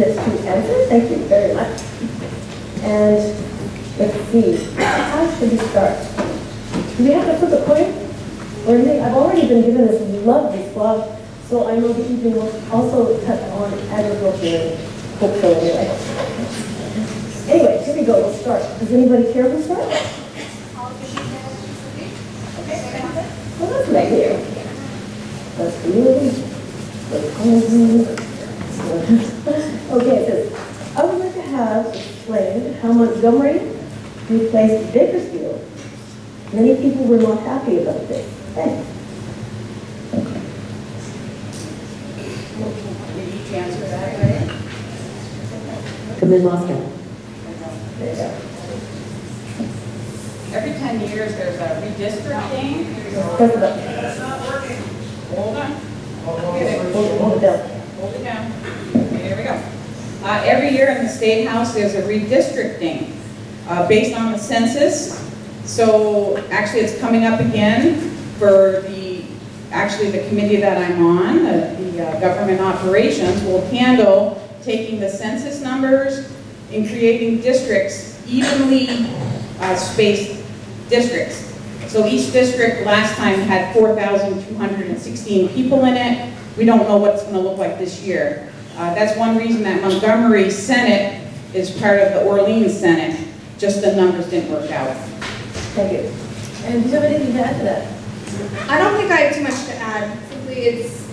To answer, thank you very much. And let's see, how should we start? Do we have to flip a coin? Or anything? I've already been given this lovely squash, so I know that you can also touch on agriculture and hope so anyway. Anyway, here we go, we'll start. Does anybody care who starts? Well, that's right here. That's really okay, it says, I would like to have explained how Montgomery replaced Bakersfield. Many people were not happy about this. Thanks. Did each answer that way? Come in, Moscow. There you go. Every 10 years there's a redistricting. That's not working. Hold on. hold it down. Hold it down. Okay, there we go. Every year in the State House there's a redistricting based on the census. So actually it's coming up again for the committee that I'm on, the government operations, will handle taking the census numbers and creating districts, evenly spaced districts. So each district last time had 4,216 people in it. We don't know what it's going to look like this year. That's one reason that Montgomery Senate is part of the Orleans Senate. Just the numbers didn't work out. Thank you. And do you have anything to add to that? I don't think I have too much to add. Simply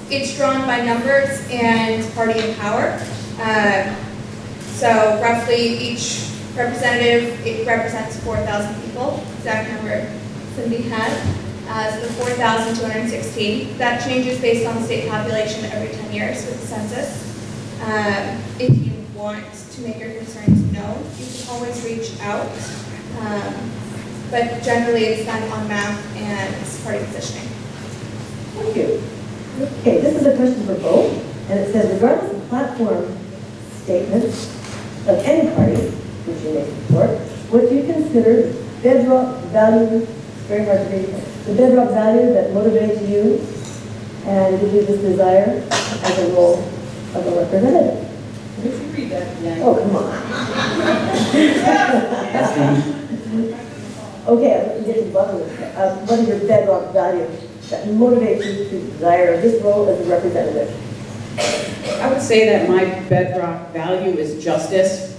it's drawn by numbers and party in power. So roughly each representative, it represents 4,000 people, exact number Cindy had. So the 4,216. That changes based on the state population every 10 years with the census. If you want to make your concerns known, you can always reach out. But generally it's done on map and party positioning. Thank you. Okay, this is a question for both, and it says, regardless of platform statements of any party, which you may support, what do you consider bedrock value, very hard to read, the bedrock value that motivates you and gives you this desire as a role of a representative? Could you read that again? Oh, come on. Okay, I'm going to get to the bottom of this. What is your bedrock value that motivates you to desire this role as a representative? I would say that my bedrock value is justice,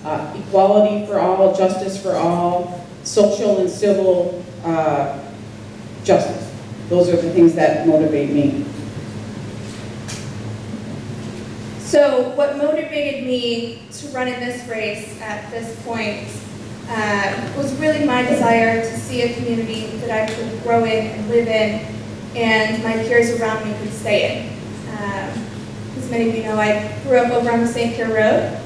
equality for all, justice for all, social and civil justice. Those are the things that motivate me. So what motivated me to run in this race at this point was really my desire to see a community that I could grow in and live in, and my peers around me could stay in. As many of you know, I grew up over on the St. Pierre Road,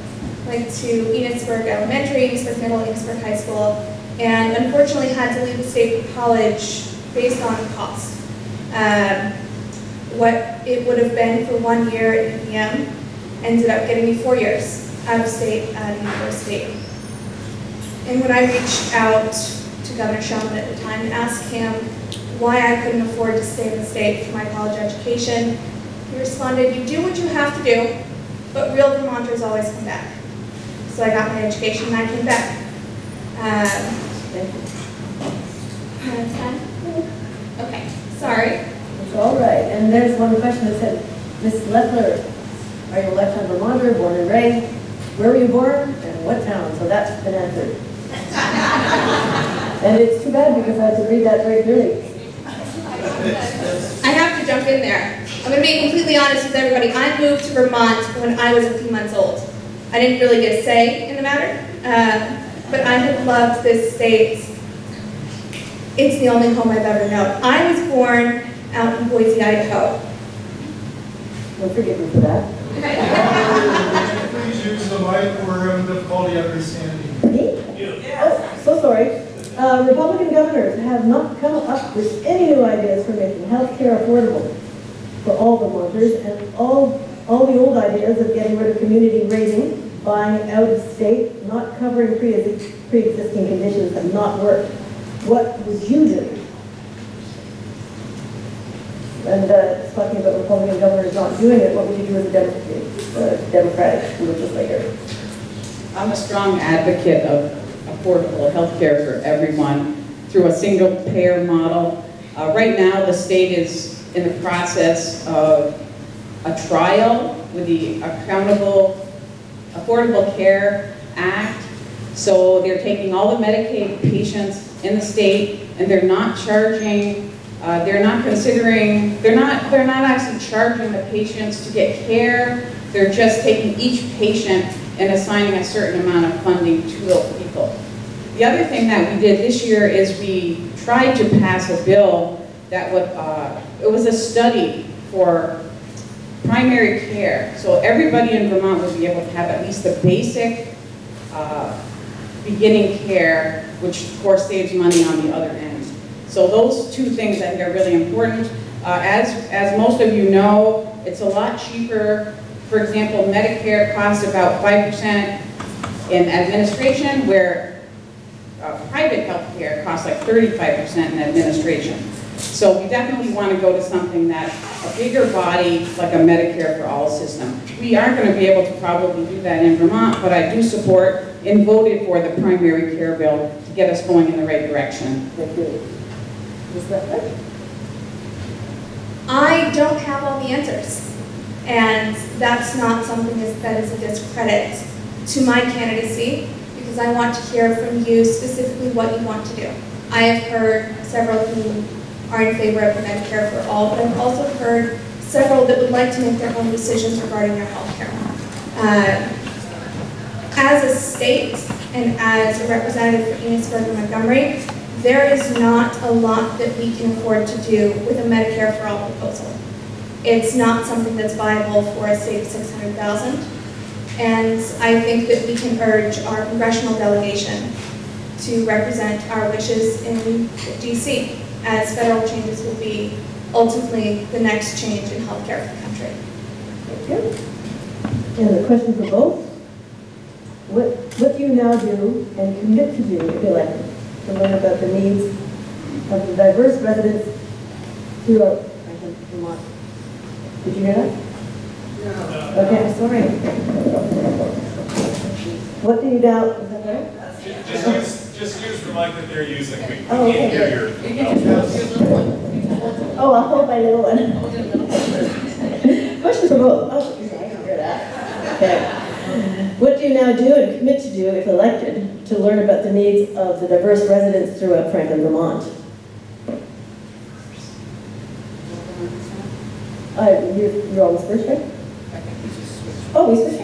went to Enosburg Elementary, Enosburg Middle, Enosburg High School, and unfortunately had to leave the state for college based on cost. What it would have been for 1 year at UVM ended up getting me 4 years out of state at a university. And when I reached out to Governor Shumlin at the time and asked him why I couldn't afford to stay in the state for my college education, he responded, "You do what you have to do, but real Vermonters always come back." So I got my education and I came back. Okay, sorry. It's all right. And there's one question that said, Ms. Leffler, are you a lifetime Vermonter, born and raised? Where were you born and what town? So that's been answered. And it's too bad because I had to read that very clearly. I have to jump in there. I'm going to be completely honest with everybody. I moved to Vermont when I was a few months old. I didn't really get a say in the matter, but I have loved this state. It's the only home I've ever known. I was born out in Boise, Idaho. Don't forgive me for that. Please use the mic. We're having difficulty understanding. Me? Oh, so sorry. Republican governors have not come up with any new ideas for making health care affordable for all Vermonters, and all the old ideas of getting rid of community rating, buying out of state, not covering pre-existing conditions have not worked. What would you do? and it's talking about Republican governors not doing it, what would you do as a Democratic legislator? I'm a strong advocate of affordable health care for everyone through a single payer model. Right now, the state is in the process of a trial with the Affordable Care Act. So they're taking all the Medicaid patients in the state and they're not charging, they're not actually charging the patients to get care. They're just taking each patient and assigning a certain amount of funding to those people. The other thing that we did this year is we tried to pass a bill that would, it was a study for primary care. So everybody in Vermont would be able to have at least the basic beginning care, which of course saves money on the other end. So those two things I think are really important. As most of you know, it's a lot cheaper. For example, Medicare costs about 5% in administration, where private health care costs like 35% in administration. So we definitely want to go to something that a bigger body, like a Medicare for all system. We aren't going to be able to probably do that in Vermont, but I do support and voted for the primary care bill to get us going in the right direction. Thank you. Ms. Leffler? I don't have all the answers, and that's not something that is a discredit to my candidacy, because I want to hear from you specifically what you want to do. I have heard several who are in favor of the Medicare for all, but I've also heard several that would like to make their own decisions regarding their health care. As a state and as a representative for Amesburg and Montgomery, there is not a lot that we can afford to do with a Medicare for all proposal. It's not something that's viable for a state of 600,000. And I think that we can urge our congressional delegation to represent our wishes in DC, as federal changes will be ultimately the next change in healthcare for the country. Thank you. And the question for both. What do you now do and commit to do if elected to learn about the needs of the diverse residents throughout Vermont? Did you hear that? No. Okay, I'm sorry. What do you now, is that better? Just use the mic that they're using. We Oh, okay. can't hear your... Oh, I'll hold my little one. Question for both. Oh, I can hear that. Okay. What do you now do and commit to do if elected to learn about the needs of the diverse residents throughout Franklin, Vermont? You're almost first, right? Oh, we switched.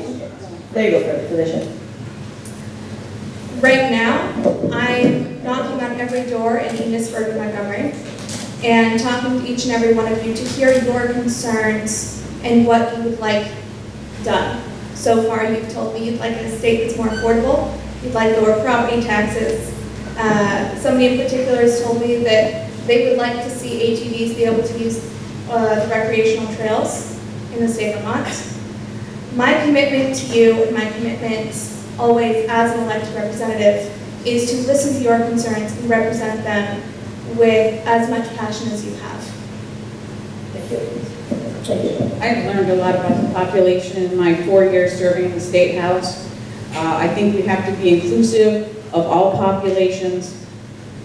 There you go for the position. Right now, I'm knocking on every door in Amesburg and Montgomery and talking to each and every one of you to hear your concerns and what you would like done. So far, you've told me you'd like a state that's more affordable, you'd like lower property taxes. Somebody in particular has told me that they would like to see ATVs be able to use the recreational trails in the state of Vermont. My commitment to you and my commitment always as an elected representative is to listen to your concerns and represent them with as much passion as you have. Thank you. Thank you. I've learned a lot about the population in my 4 years serving in the State House. I think we have to be inclusive of all populations,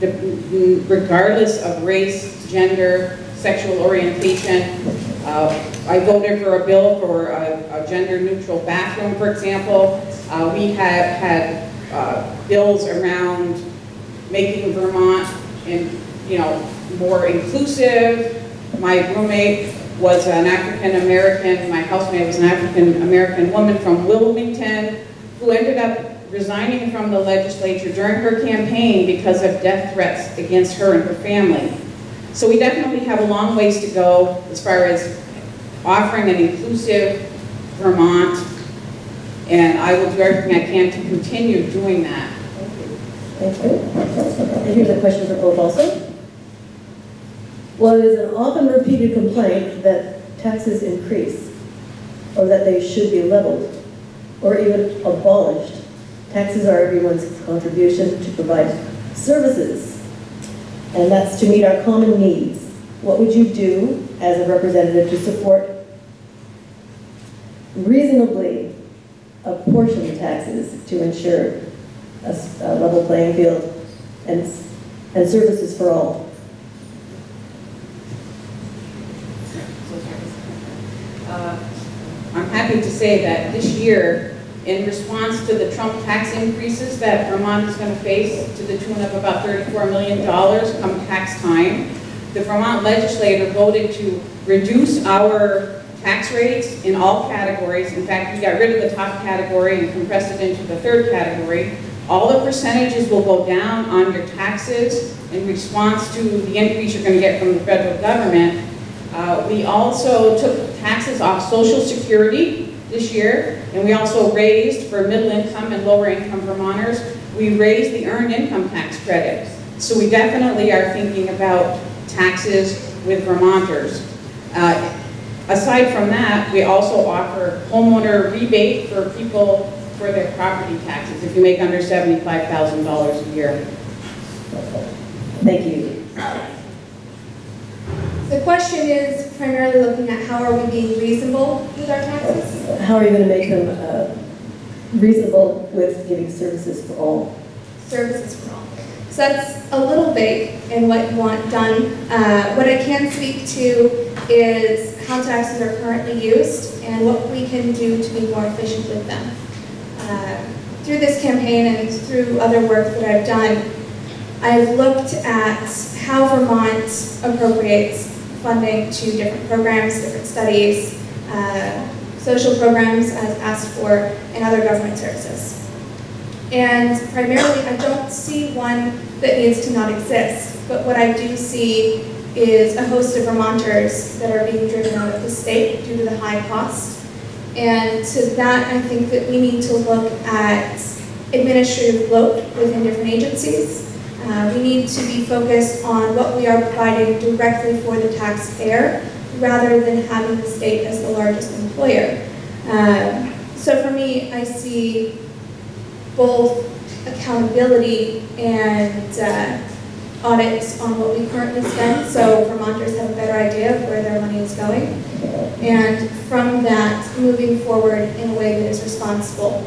regardless of race, gender, sexual orientation. I voted for a bill for a gender-neutral bathroom, for example. We have had bills around making Vermont more inclusive. My roommate was an African-American, my housemate was an African-American woman from Wilmington who ended up resigning from the legislature during her campaign because of death threats against her and her family. So we definitely have a long ways to go as far as offering an inclusive Vermont, and I will do everything I can to continue doing that. Thank you. And here's a question for both also. Well, it is an often repeated complaint that taxes increase, or that they should be leveled, or even abolished. Taxes are everyone's contribution to provide services, and that's to meet our common needs. What would you do as a representative to support reasonably apportioned taxes to ensure a level playing field and services for all. I'm happy to say that this year, in response to the Trump tax increases that Vermont is going to face to the tune of about $34 million come tax time, the Vermont legislature voted to reduce our tax rates in all categories. In fact, we got rid of the top category and compressed it into the third category. All the percentages will go down on your taxes in response to the increase you're going to get from the federal government. We also took taxes off Social Security this year, and we also raised for middle income and lower income Vermonters, we raised the earned income tax credit. So we definitely are thinking about taxes with Vermonters. Aside from that, we also offer homeowner rebate for people for their property taxes if you make under $75,000 a year. Thank you. The question is primarily looking at how are we being reasonable with our taxes? How are you going to make them reasonable with giving services for all? Services for all. So that's a little vague in what you want done. What I can speak to is how taxes are currently used and what we can do to be more efficient with them. Through this campaign and through other work that I've done, I've looked at how Vermont appropriates funding to different programs, different studies, social programs as asked for, and other government services. And primarily, I don't see one that needs to not exist, but what I do see is a host of Vermonters that are being driven out of the state due to the high cost. And to that, I think that we need to look at administrative load within different agencies. We need to be focused on what we are providing directly for the taxpayer rather than having the state as the largest employer. So for me, I see both accountability and audits on what we currently spend, so Vermonters have a better idea of where their money is going. And from that, moving forward in a way that is responsible.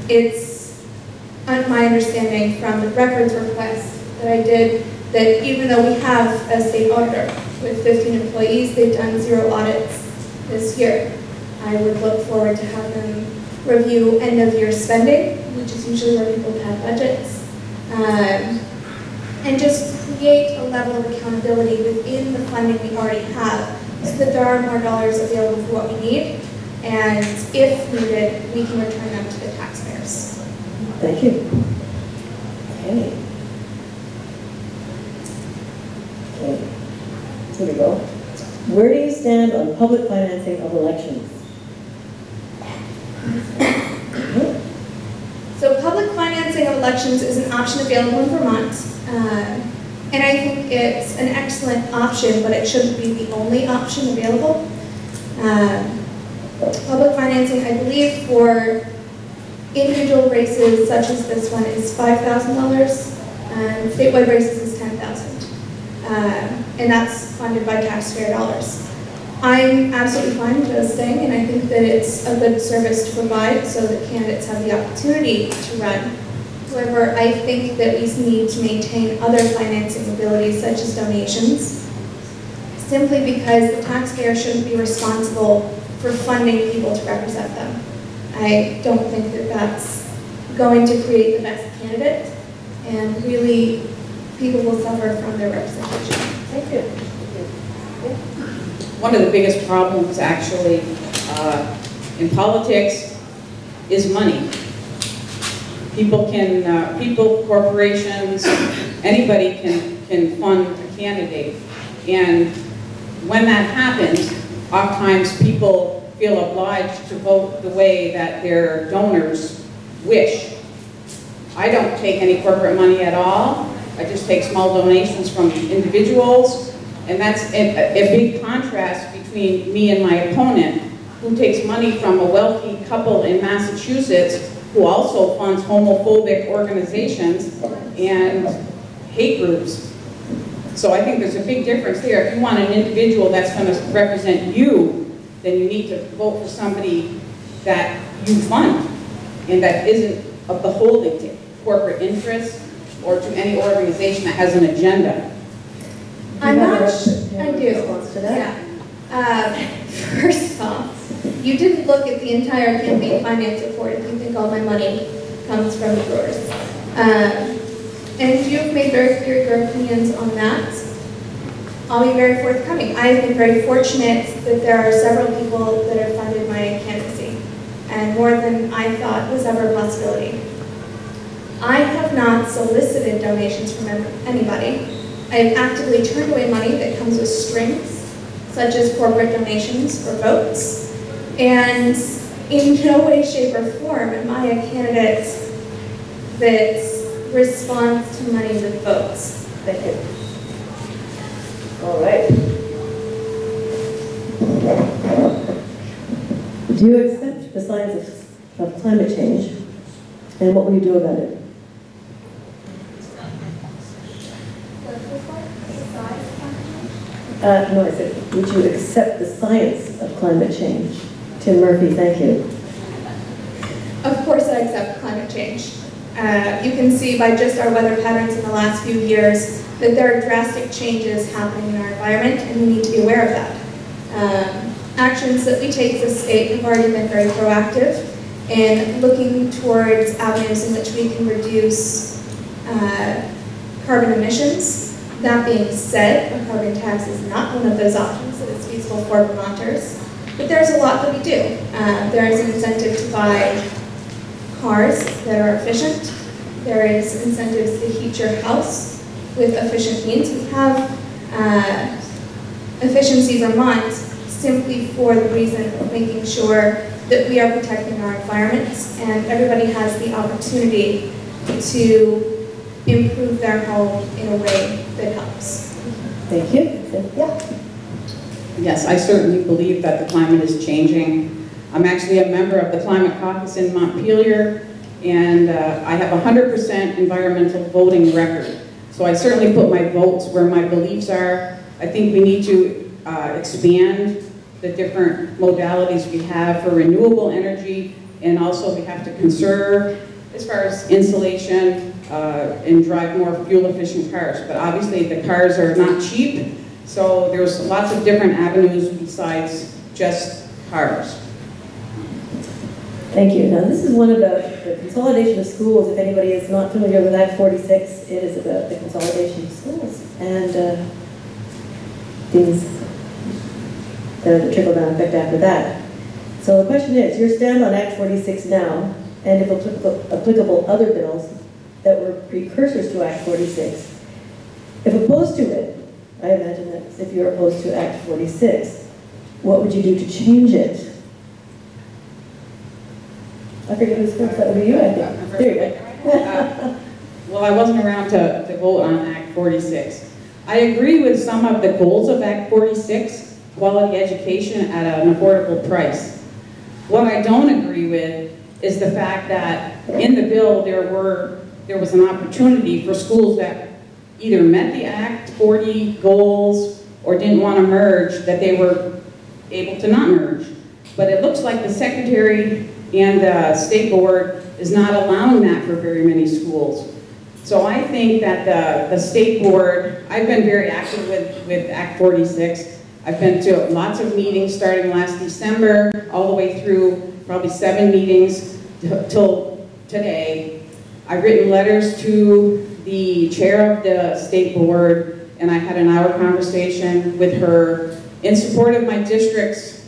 It's my understanding from the records request that I did that even though we have a state auditor with 15 employees, they've done 0 audits this year. I would look forward to having them review end of year spending, which is usually where people have budgets, and just create a level of accountability within the funding we already have so that there are more dollars available for what we need, and if needed, we can return them to the taxpayers. Thank you. Okay. Okay. Here we go. Where do you stand on public financing of elections? So public financing of elections is an option available in Vermont, and I think it's an excellent option, but it shouldn't be the only option available. Public financing, I believe, for individual races such as this one is $5,000, and statewide races is $10,000, and that's funded by taxpayer dollars. I'm absolutely fine with those staying, and I think that it's a good service to provide so that candidates have the opportunity to run. However, I think that we need to maintain other financing abilities such as donations, simply because the taxpayer shouldn't be responsible for funding people to represent them. I don't think that that's going to create the best candidate, and really people will suffer from their representation. Thank you. One of the biggest problems actually in politics is money. People, corporations, anybody can fund a candidate. And when that happens, oftentimes people feel obliged to vote the way that their donors wish. I don't take any corporate money at all. I just take small donations from individuals. And that's a big contrast between me and my opponent, who takes money from a wealthy couple in Massachusetts who also funds homophobic organizations and hate groups. So I think there's a big difference there. If you want an individual that's going to represent you, then you need to vote for somebody that you fund and that isn't beholden to corporate interests or to any organization that has an agenda. I'm You have not, a I do. response to that? Yeah. First off, you didn't look at the entire campaign finance report if you think all my money comes from the growers. And you've made very clear your opinions on that. I'll be very forthcoming. I've been very fortunate that there are several people that have funded my candidacy, and more than I thought was ever a possibility. I have not solicited donations from anybody. I have actively turned away money that comes with strings, such as corporate donations or votes, and in no way, shape, or form am I a candidate that responds to money with votes. Thank you. All right. Do you accept the signs of climate change, and what will you do about it? No, I said, would you accept the science of climate change? Tim Murphy, thank you. Of course I accept climate change. You can see by just our weather patterns in the last few years that there are drastic changes happening in our environment, and we need to be aware of that. Actions that we take as a state have already been very proactive in looking towards avenues in which we can reduce carbon emissions. That being said, a carbon tax is not one of those options that is feasible for Vermonters, but there's a lot that we do. There is an incentive to buy cars that are efficient. There is incentives to heat your house with efficient means. We have Efficiency Vermont simply for the reason of making sure that we are protecting our environments and everybody has the opportunity to improve their home in a way that helps. Thank you. Yeah. Yes, I certainly believe that the climate is changing. I'm actually a member of the Climate Caucus in Montpelier, and I have a 100% environmental voting record. So I certainly put my votes where my beliefs are. I think we need to expand the different modalities we have for renewable energy, and also we have to conserve as far as insulation and drive more fuel-efficient cars. But obviously the cars are not cheap, so there's lots of different avenues besides just cars. Thank you. Now, this is one about the consolidation of schools. If anybody is not familiar with Act 46, it is about the consolidation of schools and things that have the trickle-down effect after that. So the question is, your stand on Act 46 now, and if applicable, other bills that were precursors to Act 46. If opposed to it, I imagine that if you're opposed to Act 46, what would you do to change it? I forget who's first. That would be you, I think. There you go. Well, I wasn't around to vote on Act 46. I agree with some of the goals of Act 46, quality education at an affordable price. What I don't agree with is the fact that in the bill there was an opportunity for schools that either met the Act 40 goals or didn't want to merge, that they were able to not merge. But it looks like the Secretary and the State Board is not allowing that for very many schools. So I think that the State Board, I've been very active with Act 46. I've been to lots of meetings starting last December, all the way through probably 7 meetings till today. I've written letters to the chair of the State Board, and I had an hour conversation with her in support of my district's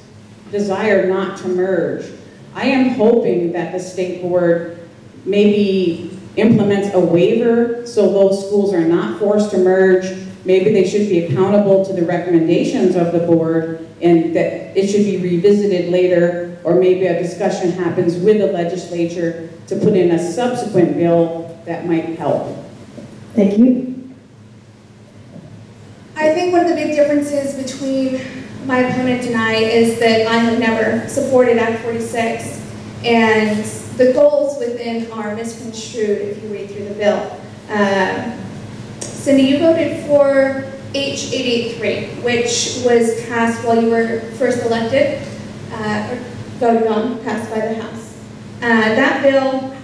desire not to merge. I am hoping that the State Board maybe implements a waiver so those schools are not forced to merge. Maybe they should be accountable to the recommendations of the board and that it should be revisited later, or maybe a discussion happens with the legislature to put in a subsequent bill that might help. Thank you. I think one of the big differences between my opponent and I is that I have never supported Act 46, and the goals within are misconstrued if you read through the bill. Cindy, you voted for H883, which was passed while you were first elected, or voted on, passed by the House. That bill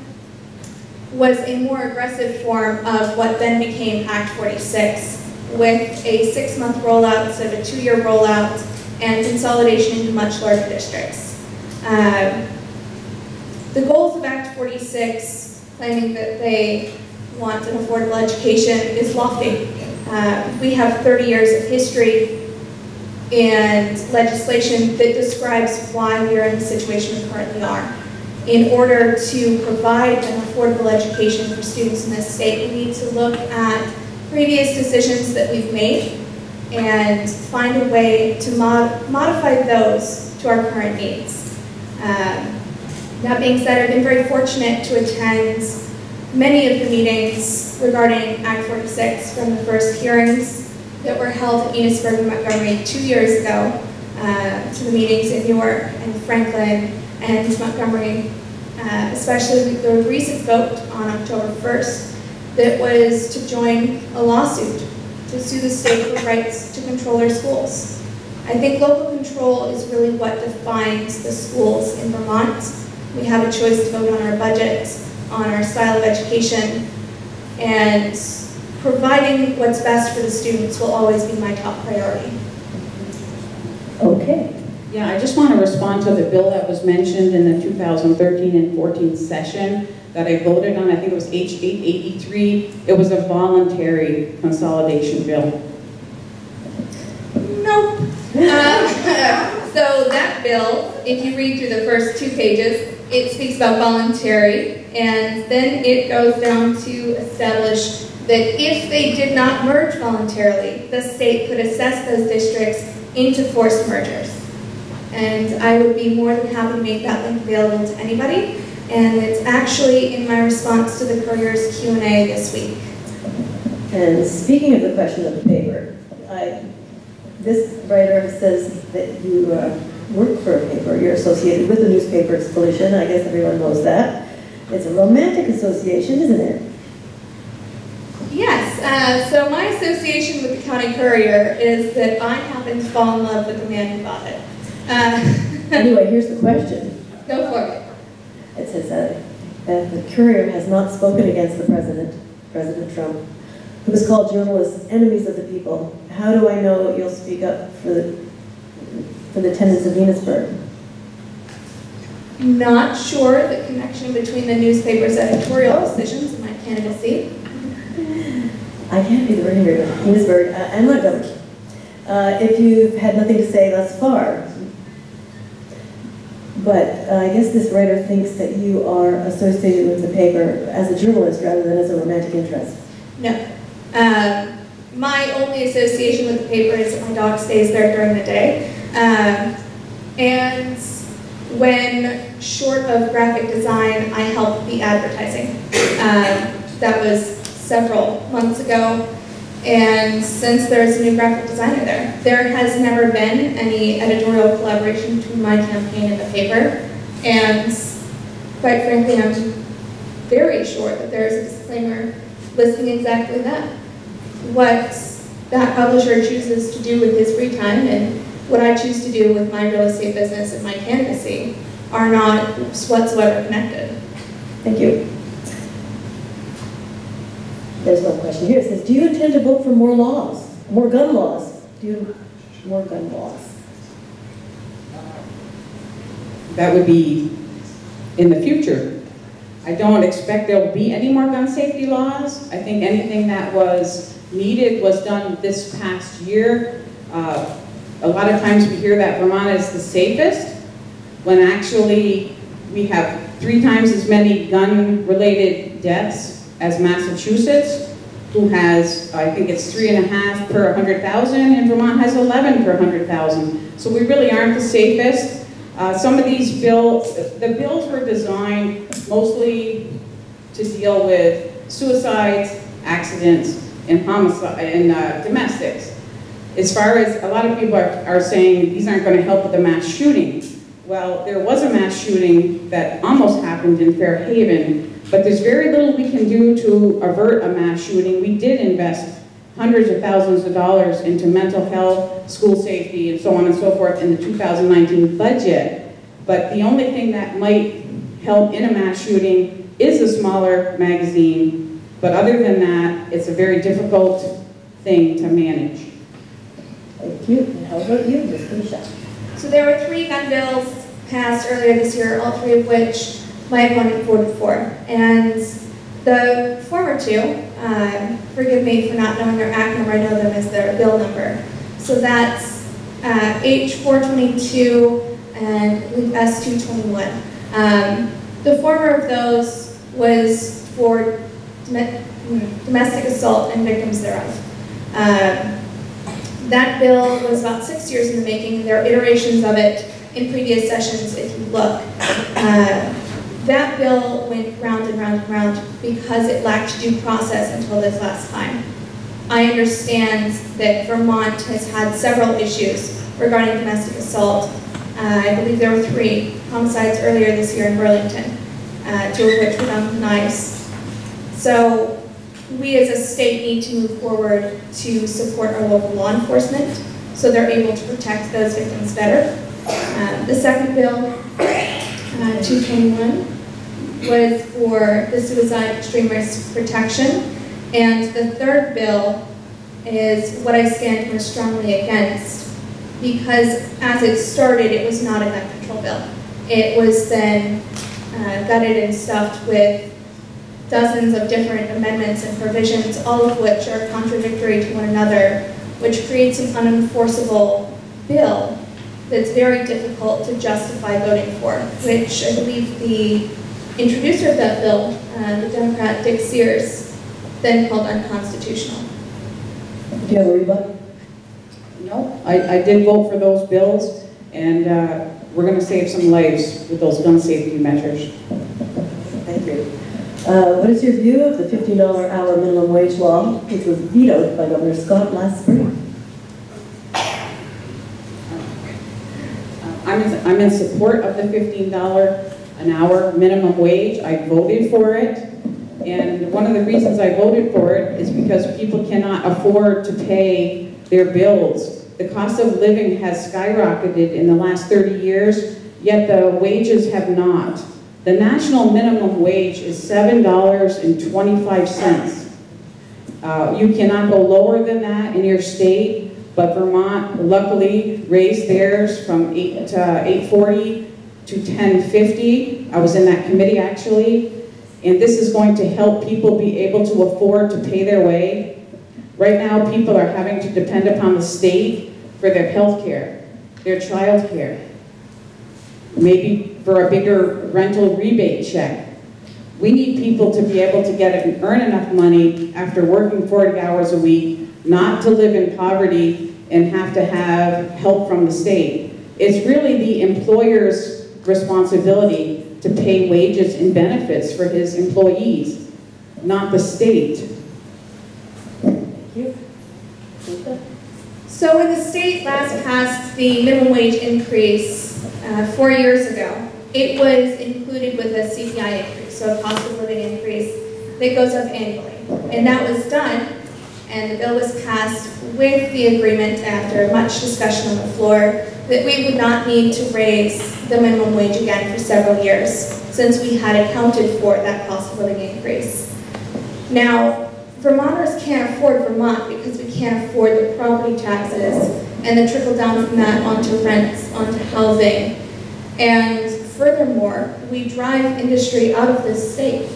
was a more aggressive form of what then became Act 46, with a 6-month rollout instead of a 2-year rollout and consolidation into much larger districts. The goals of Act 46, claiming that they want an affordable education, is lofty. We have 30 years of history and legislation that describes why we are in the situation we currently are. In order to provide an affordable education for students in this state, we need to look at previous decisions that we've made and find a way to modify those to our current needs. That being said, I've been very fortunate to attend many of the meetings regarding Act 46 from the first hearings that were held in Enosburg and Montgomery 2 years ago, to the meetings in York and Franklin and Montgomery, especially the recent vote on October 1st that was to join a lawsuit to sue the state for rights to control their schools. I think local control is really what defines the schools in Vermont. We have a choice to vote on our budget, on our style of education, and providing what's best for the students will always be my top priority. Okay. Yeah, I just want to respond to the bill that was mentioned in the 2013 and 14 session that I voted on. I think it was H883. It was a voluntary consolidation bill. Nope. So that bill, if you read through the first 2 pages, it speaks about voluntary, and then it goes down to establish that if they did not merge voluntarily, the state could assess those districts into forced mergers. And I would be more than happy to make that link available to anybody. And it's actually in my response to the Courier's Q&A this week. And speaking of the question of the paper, this writer says that you work for a paper, you're associated with the newspaper, it's Felicia, I guess everyone knows that. It's a romantic association, isn't it? Yes, so my association with the County Courier is that I happen to fall in love with the man who bought it. Anyway, here's the question. Go for it. It says that the Courier has not spoken against the president, President Trump, who has called journalists enemies of the people. How do I know you'll speak up for the tenants of Enosburg? Not sure the connection between the newspaper's editorial decisions and my candidacy. I can't be the writer of Enosburg and Montgomery. If you've had nothing to say thus far. But I guess this writer thinks that you are associated with the paper as a journalist rather than as a romantic interest. No. My only association with the paper is that my dog stays there during the day. And when short of graphic design, I help the advertising. That was several months ago. And since there's a new graphic designer there has never been any editorial collaboration between my campaign and the paper. And quite frankly, I'm very sure that there's a disclaimer listing exactly that. What that publisher chooses to do with his free time and what I choose to do with my real estate business and my candidacy are not whatsoever connected. Thank you. There's one question here. It says, do you intend to vote for more laws, more gun laws? More gun laws? That would be in the future. I don't expect there will be any more gun safety laws. I think anything that was needed was done this past year. A lot of times we hear that Vermont is the safest, when actually we have 3 times as many gun-related deaths as Massachusetts, who has, I think it's 3.5 per 100,000, and Vermont has 11 per 100,000. So we really aren't the safest. Some of these bills, the bills were designed mostly to deal with suicides, accidents, and homicide, and domestics. As far as a lot of people are saying these aren't going to help with the mass shooting. Well, there was a mass shooting that almost happened in Fairhaven, but there's very little we can do to avert a mass shooting. We did invest hundreds of thousands of dollars into mental health, school safety, and so on and so forth in the 2019 budget. But the only thing that might help in a mass shooting is a smaller magazine. But other than that, it's a very difficult thing to manage. Thank you. And how about you, Ms. Misha? So there were 3 gun bills passed earlier this year, all 3 of which my opponent voted for. And the former 2, forgive me for not knowing their acronym, I know them as their bill number. So that's H422 and I believe S221. The former of those was for domestic assault and victims thereof. That bill was about 6 years in the making. There are iterations of it in previous sessions if you look. That bill went round and round and round because it lacked due process until this last time. I understand that Vermont has had several issues regarding domestic assault. I believe there were 3 homicides earlier this year in Burlington, 2 of which were done with knives. So we as a state need to move forward to support our local law enforcement so they're able to protect those victims better. The second bill, 221, was for the suicide extreme risk protection. And the third bill is what I stand most strongly against because as it started, it was not a gun control bill. It was then gutted and stuffed with dozens of different amendments and provisions, all of which are contradictory to one another, which creates an unenforceable bill that's very difficult to justify voting for, which I believe the introducer of that bill, the Democrat Dick Sears, then called unconstitutional. Do you have a rebuttal? No, I did vote for those bills, and we're going to save some lives with those gun safety measures. Thank you. What is your view of the $15 hour minimum wage law, which was vetoed by Governor Scott last spring? I'm in support of the $15 an hour minimum wage. I voted for it. And one of the reasons I voted for it is because people cannot afford to pay their bills. The cost of living has skyrocketed in the last 30 years, yet the wages have not. The national minimum wage is $7.25. You cannot go lower than that in your state, but Vermont luckily raised theirs from $8.40 to $10.50. I was in that committee actually, and this is going to help people be able to afford to pay their way. Right now, people are having to depend upon the state for their health care, their child care, maybe for a bigger rental rebate check. We need people to be able to earn enough money after working 40 hours a week, not to live in poverty and have to have help from the state. It's really the employer's responsibility to pay wages and benefits for his employees, not the state. Thank you. Lisa? So when the state last passed the minimum wage increase 4 years ago, it was included with a CPI increase, so a cost of living increase that goes up annually. And that was done, and the bill was passed with the agreement after much discussion on the floor that we would not need to raise the minimum wage again for several years, since we had accounted for that cost of living increase. Now, Vermonters can't afford Vermont because we can't afford the property taxes and the trickle down from that onto rents, onto housing. And furthermore, we drive industry out of this state.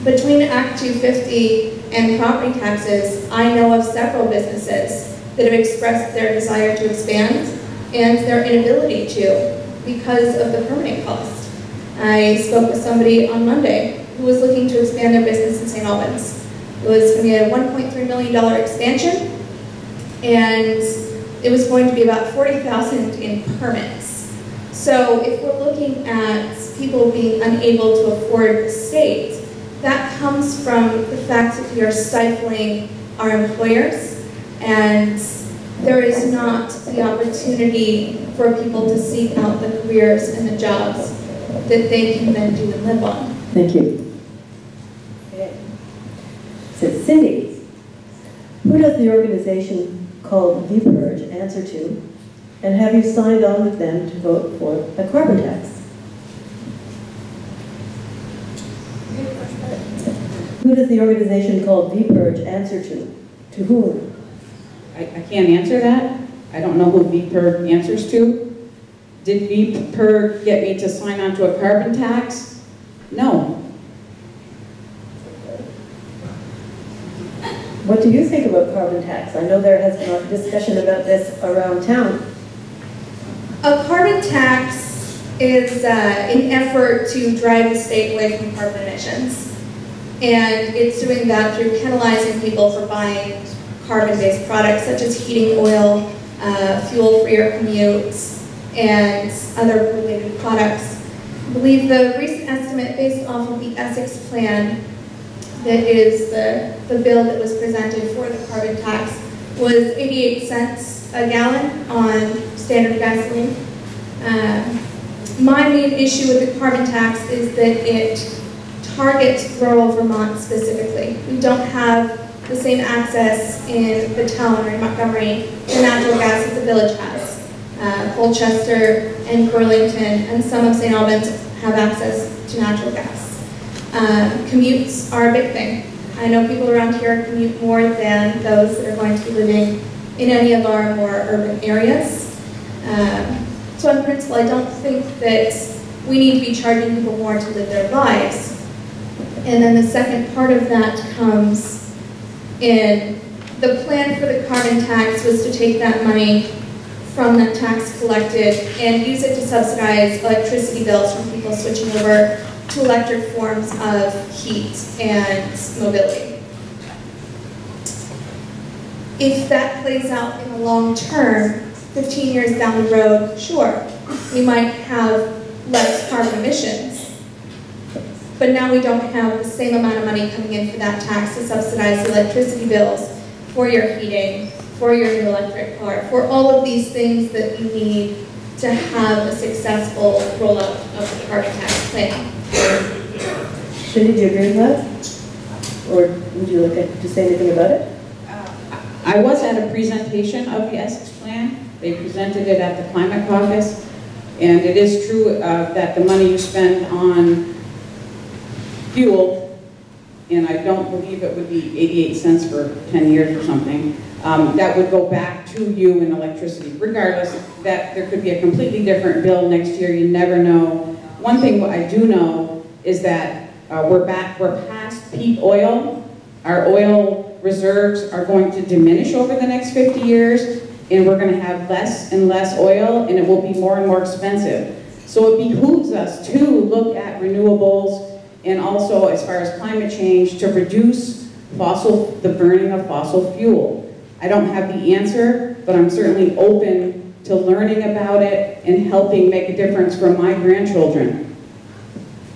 Between Act 250 and property taxes, I know of several businesses that have expressed their desire to expand and their inability to because of the permitting cost. I spoke with somebody on Monday who was looking to expand their business in St. Albans. It was going to be a $1.3 million expansion, and it was going to be about $40,000 in permits. So if we're looking at people being unable to afford the state, that comes from the fact that we are stifling our employers, and there is not the opportunity for people to seek out the careers and the jobs that they can then do and live on. Thank you. Okay. So Cindy, Who does the organization called VPurge answer to? And have you signed on with them to vote for a carbon tax? Who does the organization called VPurge answer to? To whom? I can't answer that. I don't know who VPurge answers to. Did VPurge get me to sign on to a carbon tax? No. What do you think about carbon tax? I know there has been a discussion about this around town. A carbon tax is an effort to drive the state away from carbon emissions. And it's doing that through penalizing people for buying carbon-based products such as heating oil, fuel for your commutes, and other related products. I believe the recent estimate based off of the Essex plan, that is the bill that was presented for the carbon tax, was 88 cents a gallon on standard gasoline. My main issue with the carbon tax is that it targets rural Vermont specifically. We don't have the same access in the town or in Montgomery to natural gas that the village has. Colchester and Burlington and some of St. Albans have access to natural gas. Commutes are a big thing. I know people around here commute more than those that are going to be living in any of our more urban areas. So in principle, I don't think that we need to be charging people more to live their lives. And then the second part of that comes in the plan for the carbon tax was to take that money from that tax collected and use it to subsidize electricity bills from people switching over to electric forms of heat and mobility. If that plays out in the long term, 15 years down the road, sure, we might have less carbon emissions. But now we don't have the same amount of money coming in for that tax to subsidize the electricity bills for your heating, for your new electric car, for all of these things that you need to have a successful rollout of the carbon tax plan. Cindy, do you agree with that? Or would you like to say anything about it? I was at a presentation of the Essex plan. They presented it at the Climate Caucus. And it is true that the money you spend on fuel, and I don't believe it would be 88 cents for 10 years or something, that would go back to you in electricity. Regardless, that there could be a completely different bill next year, you never know. One thing what I do know is that we're past peak oil. Our oil reserves are going to diminish over the next 50 years, and we're going to have less and less oil, and it will be more and more expensive. So it behooves us to look at renewables and also, as far as climate change, to reduce the burning of fossil fuel. I don't have the answer, but I'm certainly open to learning about it and helping make a difference for my grandchildren.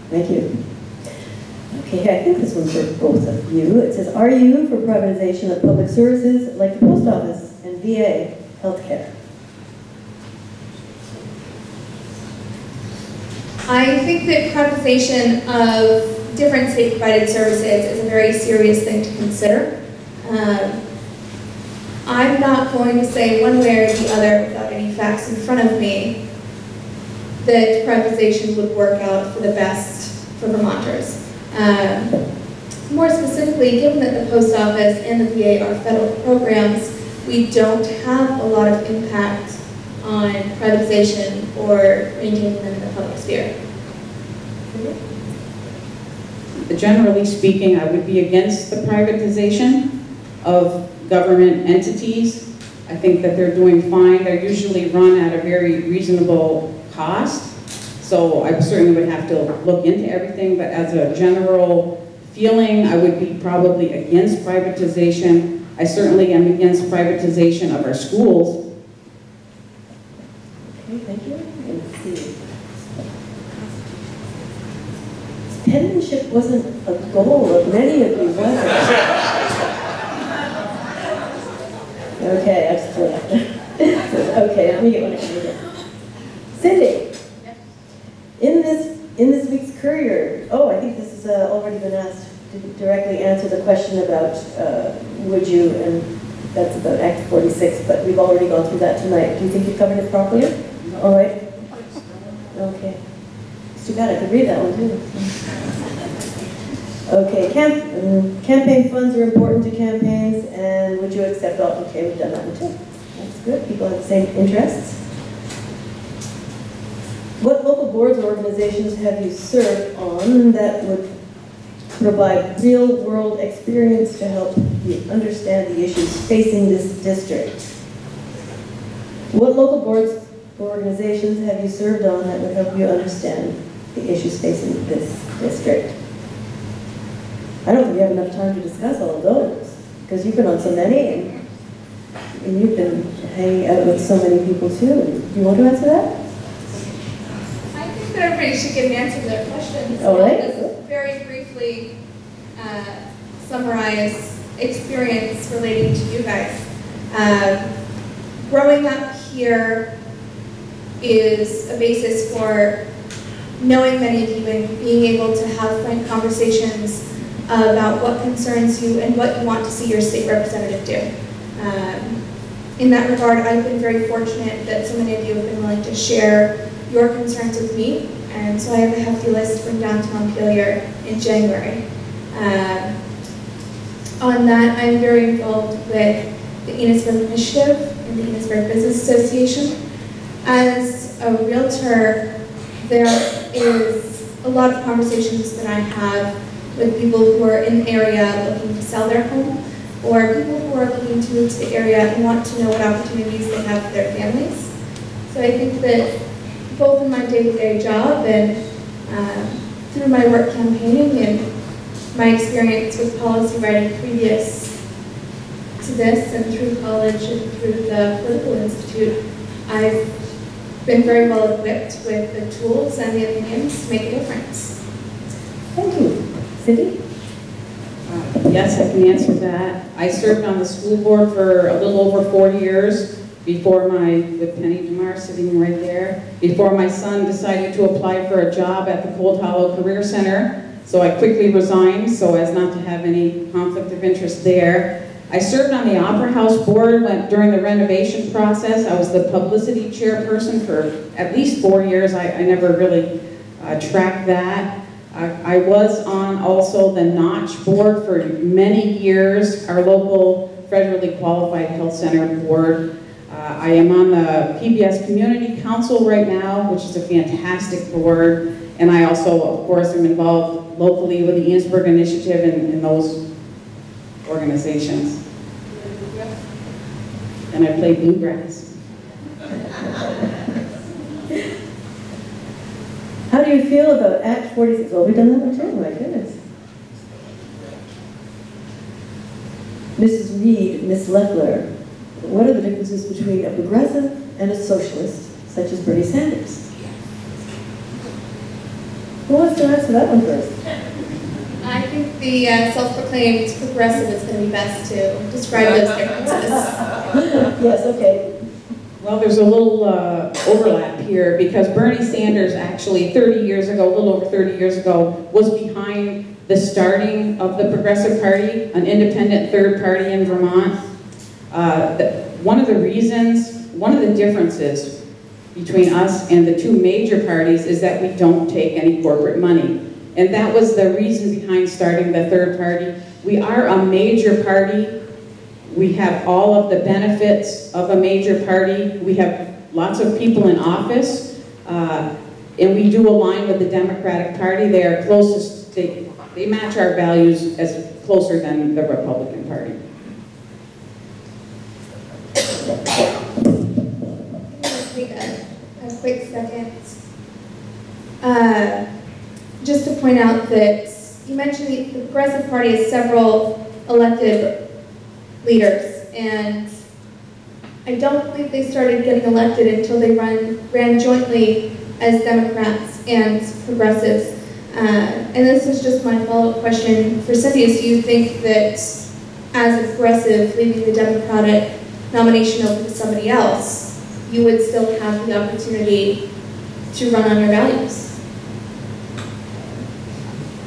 Thank you. Okay, I think this one's for both of you. It says, are you for privatization of public services like the post office and VA healthcare? I think that privatization of different state-provided services is a very serious thing to consider. I'm not going to say one way or the other without any facts in front of me that privatization would work out for the best for Vermonters. More specifically, given that the post office and the VA are federal programs, we don't have a lot of impact on privatization or maintaining them in the public sphere. Generally speaking, I would be against the privatization of government entities. I think that they're doing fine. They're usually run at a very reasonable cost. So I certainly would have to look into everything, but as a general feeling, I would be probably against privatization. I certainly am against privatization of our schools. Okay, thank you. Let's see. Penmanship wasn't a goal of many of you, was it? Okay, I just threw it. Okay, let me get one again. Cindy, in this week's Courier, I think this has already been asked to directly answer the question about would you, and that's about Act 46, but we've already gone through that tonight. Do you think you've covered it properly? All right. Okay. It's too bad I could read that one too. Okay, campaign funds are important to campaigns, and would you accept all? Okay, we've done that one too. That's good. People have the same interests. What local boards or organizations have you served on that would provide real-world experience to help you understand the issues facing this district? What local boards or organizations have you served on that would help you understand the issues facing this district? I don't think we have enough time to discuss all of those, because you've been on so many, and you've been hanging out with so many people too. Do you want to answer that? I think that everybody should get an answer to their questions. All right. I'll just very briefly summarize experience relating to you guys. Growing up here is a basis for knowing many of you and being able to have frank conversations about what concerns you and what you want to see your state representative do. In that regard, I've been very fortunate that so many of you have been willing to share your concerns with me, and so I have a hefty list from down to Montpelier in January. On that, I'm very involved with the Enosburg Initiative and the Enosburg Business Association. As a realtor, there is a lot of conversations that I have with people who are in the area looking to sell their home, or people who are looking to move to the area and want to know what opportunities they have for their families. So I think that both in my day-to-day job and through my work campaigning and my experience with policy writing previous to this and through college and through the Political Institute, I've been very well equipped with the tools and the opinions to make a difference. Thank you. Cindy? Yes, I can answer that. I served on the school board for a little over 4 years before with Penny DeMar sitting right there, before my son decided to apply for a job at the Cold Hollow Career Center. So I quickly resigned so as not to have any conflict of interest there. I served on the Opera House board during the renovation process. I was the publicity chairperson for at least 4 years. I never really tracked that. I was on also the Notch board for many years, our local federally qualified health center board. I am on the PBS Community Council right now, which is a fantastic board. And I also, of course, am involved locally with the Enosburg Initiative and those organizations. And I play bluegrass. How do you feel about Act 46? Oh, we've done that one too, my goodness. Mrs. Reed, Miss Leffler, what are the differences between a progressive and a socialist, such as Bernie Sanders? Who wants to answer that one first? I think the self-proclaimed progressive is going to be best to describe those differences. Yes, okay. Well, there's a little overlap here because Bernie Sanders actually 30 years ago, a little over 30 years ago, was behind the starting of the Progressive Party, an independent third party in Vermont. One of the differences between us and the two major parties is that we don't take any corporate money. And that was the reason behind starting the third party. We are a major party. We have all of the benefits of a major party. We have lots of people in office, and we do align with the Democratic Party. They are closest, they match our values as closer than the Republican Party. Take a quick second. Just to point out that you mentioned the Progressive Party has several elected leaders, and I don't believe they started getting elected until they ran jointly as Democrats and progressives. And this is just my follow-up question for Cindy. Is do you think that as a progressive, leaving the Democratic nomination open to somebody else, you would still have the opportunity to run on your values?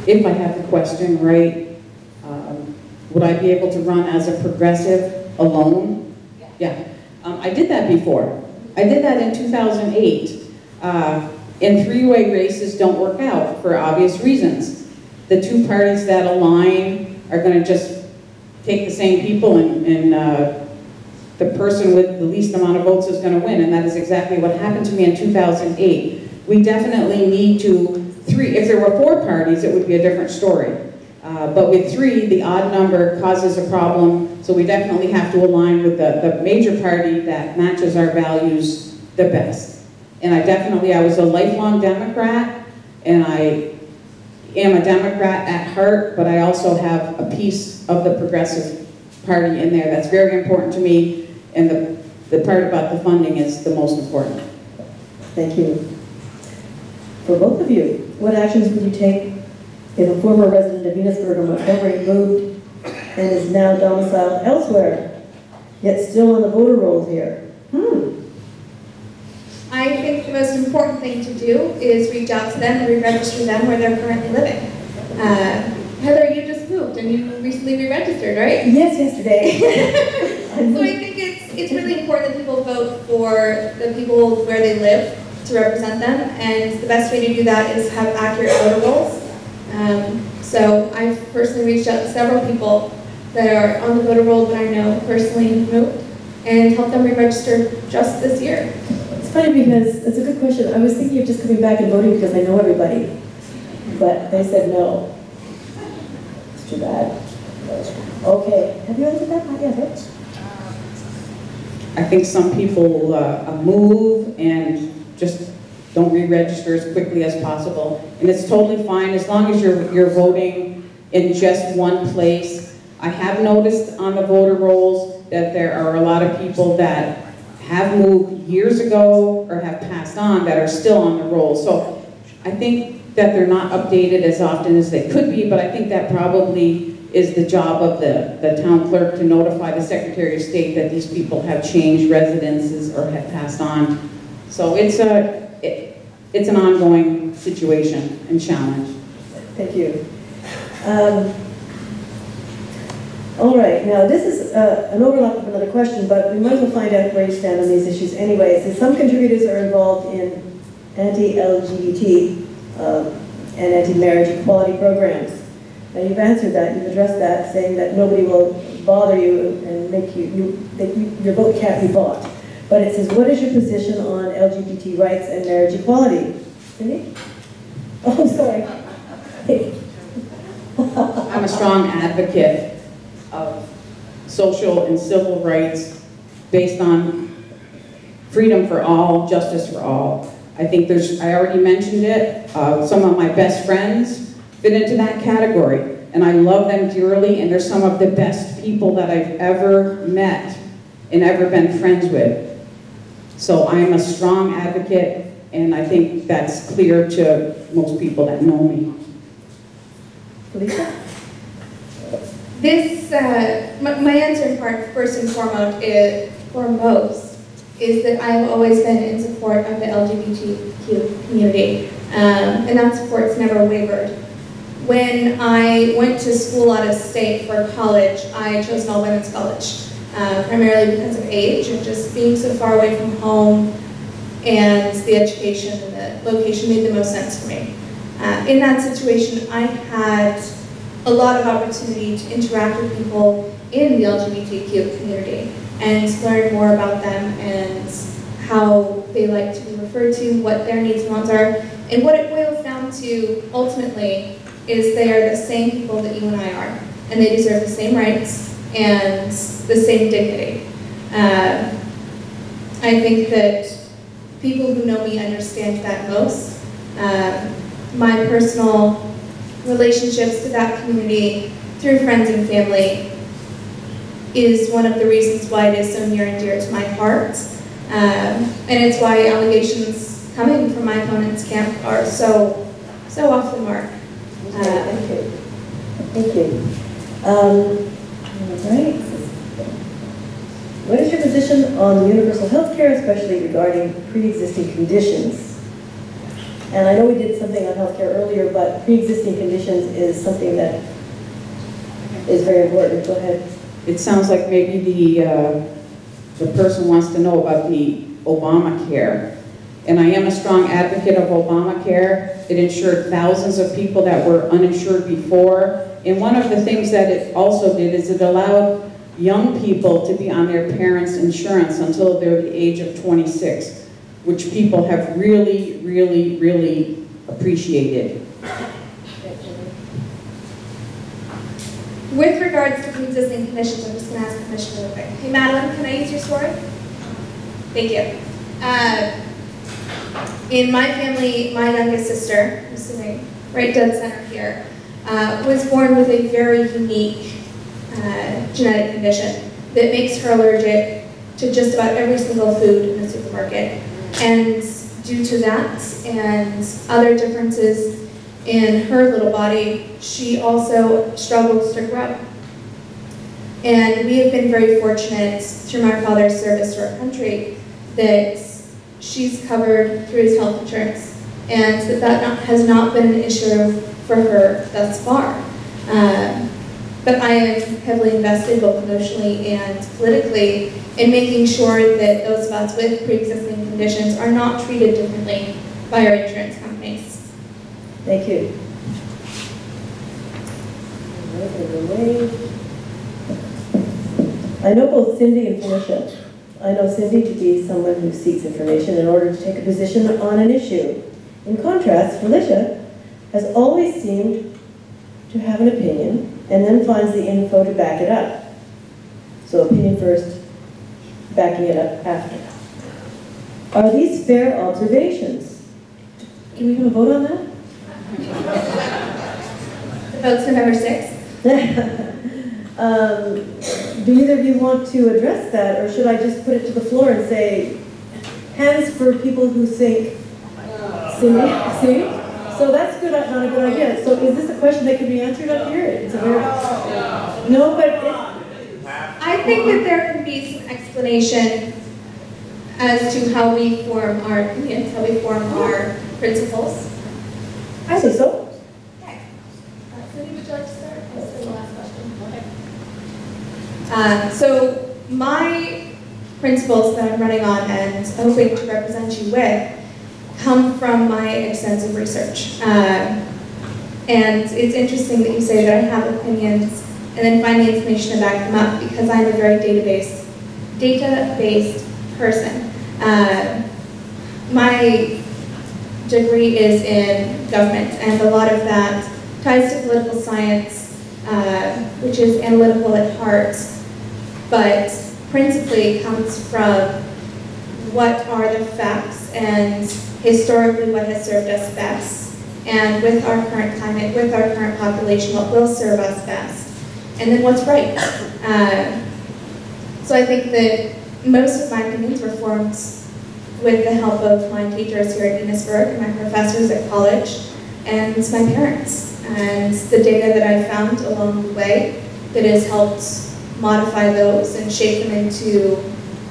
If I have the question right, would I be able to run as a progressive? alone. Yeah, I did that before. I did that in 2008. And three-way races don't work out for obvious reasons. The two parties that align are going to just take the same people, and the person with the least amount of votes is going to win, and that is exactly what happened to me in 2008. We definitely need to, if there were four parties, it would be a different story. But with three, the odd number causes a problem, so we definitely have to align with the major party that matches our values the best. And I was a lifelong Democrat, and I am a Democrat at heart, but I also have a piece of the Progressive Party in there that's very important to me, and the part about the funding is the most important. Thank you. For both of you, what actions would you take if a former resident of Enosburg or Montgomery moved and is now domiciled elsewhere, yet still on the voter rolls here? I think the most important thing to do is reach out to them and re-register them where they're currently living. Heather, you just moved and you recently re-registered, right? Yes, yesterday. So I think it's really important that people vote for the people where they live to represent them, and the best way to do that is have accurate voter rolls. So I've personally reached out to several people that are on the voter roll that I know personally moved and helped them re-register just this year. It's funny because it's a good question. I was thinking of just coming back and voting because I know everybody, but they said no. It's too bad. Okay, have you answered that? Not yet, right? I think some people move and just don't re-register as quickly as possible, and it's totally fine as long as you're voting in just one place. I have noticed on the voter rolls that there are a lot of people that have moved years ago or have passed on that are still on the roll. So I think that they're not updated as often as they could be, but I think that probably is the job of the town clerk to notify the Secretary of State that these people have changed residences or have passed on. So it's an ongoing situation and challenge. Thank you. All right, now this is an overlap of another question, but we might as well find out where you stand on these issues anyways. And some contributors are involved in anti-LGBT and anti-marriage equality programs. Now you've answered that, you've addressed that, saying that nobody will bother you and make that your vote can't be bought. But it says, what is your position on LGBT rights and marriage equality? Cindy? Oh, sorry. I'm a strong advocate of social and civil rights based on freedom for all, justice for all. I think I already mentioned it, some of my best friends fit into that category, and I love them dearly, and they're some of the best people that I've ever met and ever been friends with. So I am a strong advocate, and I think that's clear to most people that know me. Lisa? This, my answer in part, first and foremost, is that I have always been in support of the LGBTQ community, and that support's never wavered. When I went to school out of state for college, I chose an all-women's college, primarily because of age and just being so far away from home, and the education and the location made the most sense for me. In that situation, I had a lot of opportunity to interact with people in the LGBTQ community and learn more about them and how they like to be referred to, what their needs and wants are, and what it boils down to ultimately is they are the same people that you and I are, and they deserve the same rights and the same dignity. I think that people who know me understand that most. My personal relationships to that community through friends and family is one of the reasons why it is so near and dear to my heart. And it's why allegations coming from my opponent's camp are so off the mark. Thank you. Thank you. All right. What is your position on universal health care, especially regarding pre-existing conditions? And I know we did something on health care earlier, but pre-existing conditions is something that is very important. Go ahead. it sounds like maybe the person wants to know about the Obamacare. And I am a strong advocate of Obamacare. It insured thousands of people that were uninsured before. And one of the things that it also did is it allowed young people to be on their parents' insurance until they're the age of 26, which people have really, really, really appreciated. With regards to pre-existing conditions, I'm just going to ask a question real quick. Hey, Madeline, can I use your sword? Thank you. In my family, my youngest sister, I'm sitting right dead center here, was born with a very unique genetic condition that makes her allergic to just about every single food in the supermarket. And due to that and other differences in her little body, she also struggles to grow. And we have been very fortunate through my father's service to our country that she's covered through his health insurance, and that has not been an issue for her thus far. But I am heavily invested both emotionally and politically in making sure that those of us with pre-existing conditions are not treated differently by our insurance companies. Thank you. I know both Cindy and Felicia. I know Cindy to be someone who seeks information in order to take a position on an issue. In contrast, Felicia has always seemed to have an opinion and then finds the info to back it up. So opinion first, backing it up after. Are these fair observations? Can we have a vote on that? The vote's November 6th. Do either of you want to address that, or should I just put it to the floor and say, hands for people who think, see? So that's good, not a good idea. So is this a question that can be answered up here? It's a very, no, but I think that there can be some explanation as to how we form our opinions, how we form our principles. I think so. Okay. Cindy, would you like to start? That's the last question. So my principles that I'm running on and hoping to represent you with come from my extensive research. And it's interesting that you say that I have opinions and then find the information to back them up, because I'm a very data-based person. My degree is in government, and a lot of that ties to political science, which is analytical at heart, but principally comes from what are the facts and historically what has served us best, and with our current climate, with our current population, what will serve us best, and then what's right. So I think that most of my opinions were formed with the help of my teachers here at Enosburg, my professors at college, and my parents, and the data that I found along the way that has helped modify those and shape them into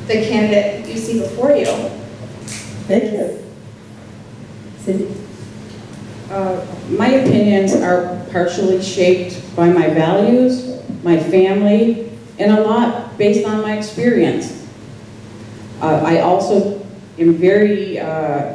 the candidate you see before you. Thank you. Cindy? My opinions are partially shaped by my values, my family, and a lot based on my experience. I also am very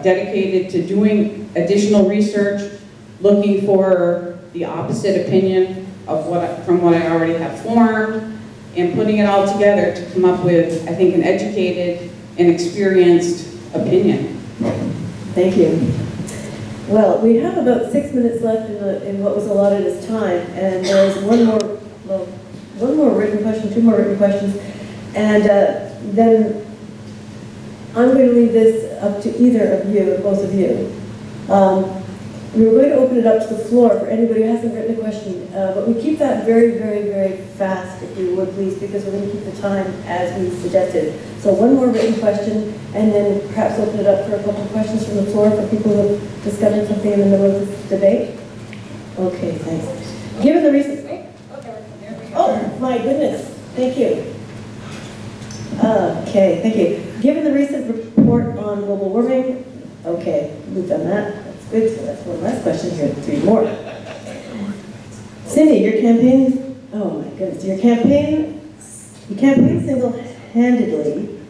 dedicated to doing additional research, looking for the opposite opinion of from what I already have formed, and putting it all together to come up with, I think, an educated and experienced opinion. Thank you. Well, we have about 6 minutes left in what was allotted as time, and there's one more written question, 2 more written questions, and then I'm going to leave this up to either of you, both of you. We were going to open it up to the floor for anybody who hasn't written a question, but we keep that very, very, very fast, if you would please, because we're going to keep the time as we suggested. So one more written question, and then perhaps open it up for a couple of questions from the floor for people who have discovered something in the middle of this debate. Okay, thanks. Given the recent... Oh, my goodness. Thank you. Okay, thank you. Given the recent report on global warming, okay, we've done that. Good, so that's one last question here, 3 more. Cindy, your campaign, oh my goodness, your campaign You campaign single-handedly,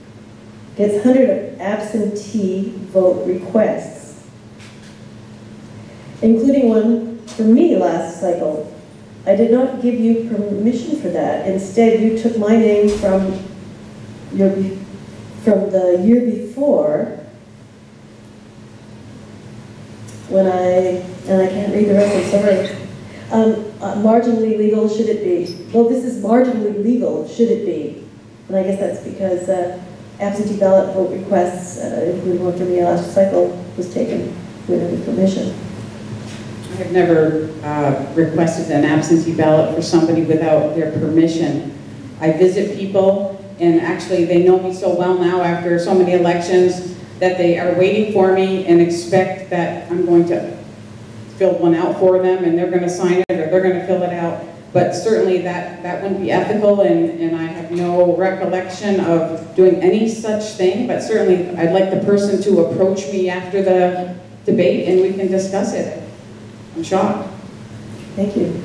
gets hundreds of absentee vote requests, including one for me last cycle. I did not give you permission for that. Instead, you took my name from the year before, when and I can't read the rest, I'm sorry. Marginally legal, should it be? Well, this is marginally legal, should it be? And I guess that's because absentee ballot vote requests, including one for me last cycle, was taken without permission. I've never requested an absentee ballot for somebody without their permission. I visit people, and actually they know me so well now after so many elections that they are waiting for me and expect that I'm going to fill one out for them and they're going to sign it or they're going to fill it out. But certainly that wouldn't be ethical, and I have no recollection of doing any such thing, but certainly I'd like the person to approach me after the debate and we can discuss it. I'm shocked. Thank you.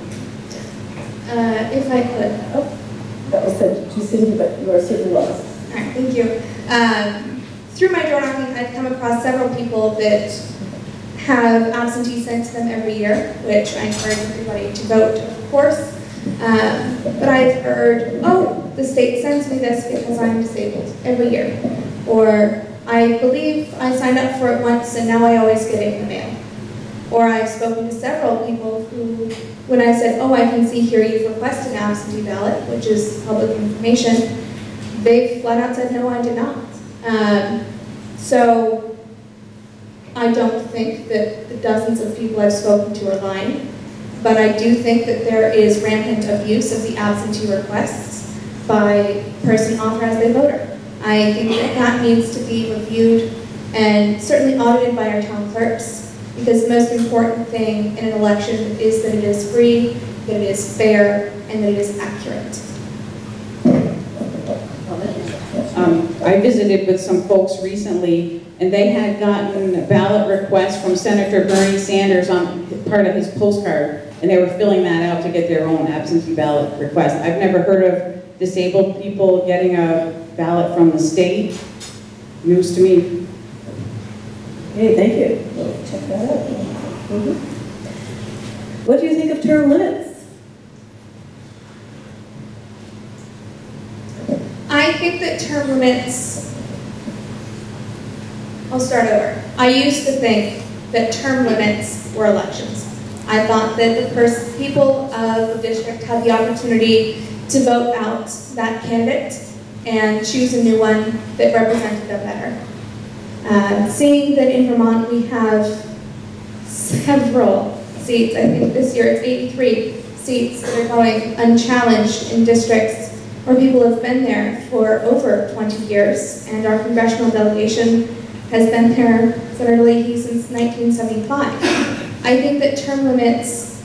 If I could. Oh, that was said to Cindy, but you are certainly lost. All right, thank you. Through my door knocking, I've come across several people that have absentees sent to them every year, which I encourage everybody to vote, of course. But I've heard, oh, the state sends me this because I'm disabled every year. Or I believe I signed up for it once and now I always get it in the mail. Or I've spoken to several people who, when I said, oh, I can see here you've requested an absentee ballot, which is public information, they flat out said, no, I did not. So I don't think that the dozens of people I've spoken to are lying, but I do think that there is rampant abuse of the absentee requests by a person authorized by voter. I think that that needs to be reviewed and certainly audited by our town clerks, because the most important thing in an election is that it is free, that it is fair, and that it is accurate. I visited with some folks recently, and they had gotten ballot requests from Senator Bernie Sanders on part of his postcard, and they were filling that out to get their own absentee ballot request. I've never heard of disabled people getting a ballot from the state. News to me. Okay, thank you. We'll check that out. What do you think of term limits? I think that term limits, I'll start over. I used to think that term limits were elections. I thought that the people of the district had the opportunity to vote out that candidate and choose a new one that represented them better. Seeing that in Vermont we have several seats, I think this year it's 83 seats that are going unchallenged in districts where people have been there for over 20 years, and our congressional delegation has been there, Senator Leahy, since 1975. I think that term limits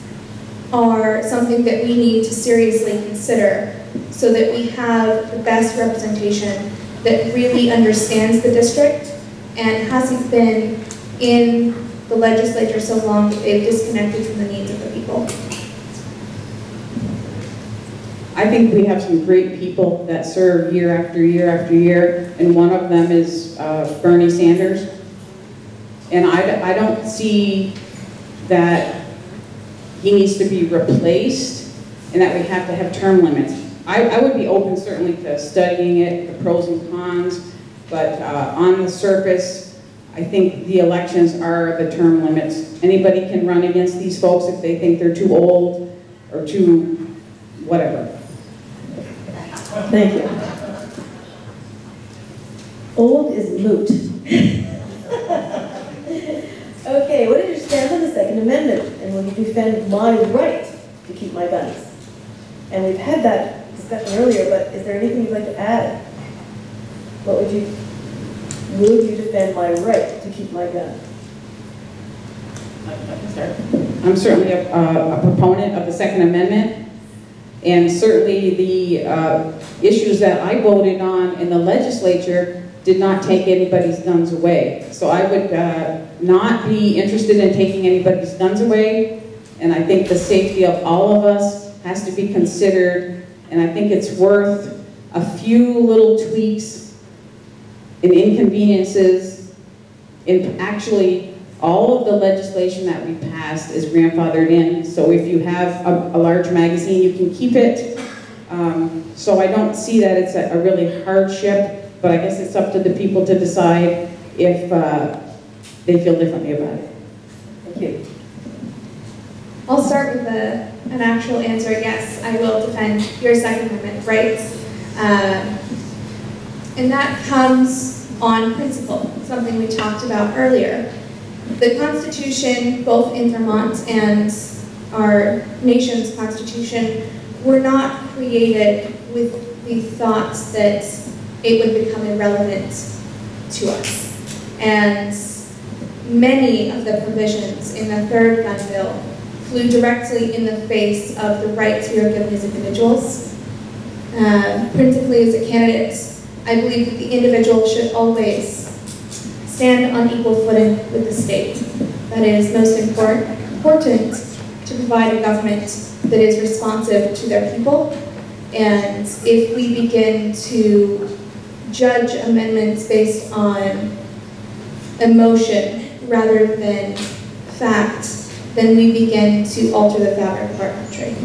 are something that we need to seriously consider so that we have the best representation that really understands the district and hasn't been in the legislature so long that they've disconnected from the needs of the people. I think we have some great people that serve year after year after year, and one of them is Bernie Sanders. And I don't see that he needs to be replaced and that we have to have term limits. I would be open certainly to studying it, the pros and cons, but on the surface, I think the elections are the term limits. Anybody can run against these folks if they think they're too old or too whatever. Thank you. Old is moot. Okay, what is your stand on the Second Amendment? And will you defend my right to keep my guns? And we've had that discussion earlier, but is there anything you'd like to add? What would you, will you defend my right to keep my gun? I'm certainly a proponent of the Second Amendment. And certainly the issues that I voted on in the legislature did not take anybody's guns away. So I would not be interested in taking anybody's guns away. And I think the safety of all of us has to be considered. And I think it's worth a few little tweaks and inconveniences. And actually, all of the legislation that we passed is grandfathered in. So if you have a large magazine, you can keep it. So I don't see that it's a really hardship, but I guess it's up to the people to decide if they feel differently about it. Thank you. I'll start with an actual answer. Yes, I will defend your Second Amendment rights. And that comes on principle, something we talked about earlier. The Constitution, both in Vermont and our nation's Constitution, were not created with the thoughts that it would become irrelevant to us. And many of the provisions in the third gun bill flew directly in the face of the rights we are given as individuals. Principally as a candidate, I believe that the individual should always stand on equal footing with the state. That is most important to provide a government that is responsive to their people. And if we begin to judge amendments based on emotion rather than fact, then we begin to alter the fabric of our country.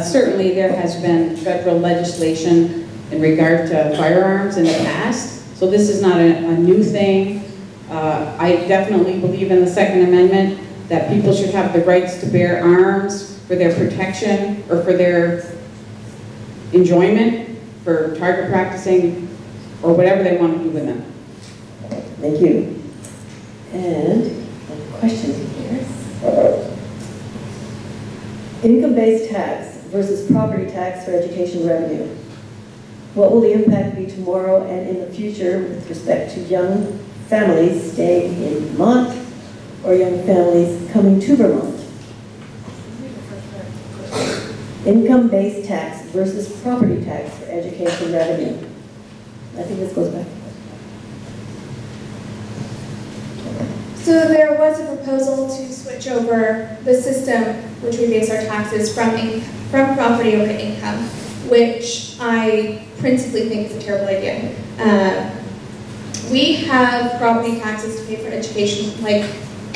Certainly there has been federal legislation in regard to firearms in the past, so this is not a new thing. I definitely believe in the Second Amendment that people should have the rights to bear arms for their protection or for their enjoyment, for target practicing, or whatever they want to do with them. Thank you. And a question here. Income-based tax versus property tax for education revenue. What will the impact be tomorrow and in the future with respect to young families staying in Vermont or young families coming to Vermont? Income-based tax versus property tax for education revenue. I think this goes back. So there was a proposal to switch over the system which we base our taxes from property over to income, which I principally think is a terrible idea. We have property taxes to pay for education like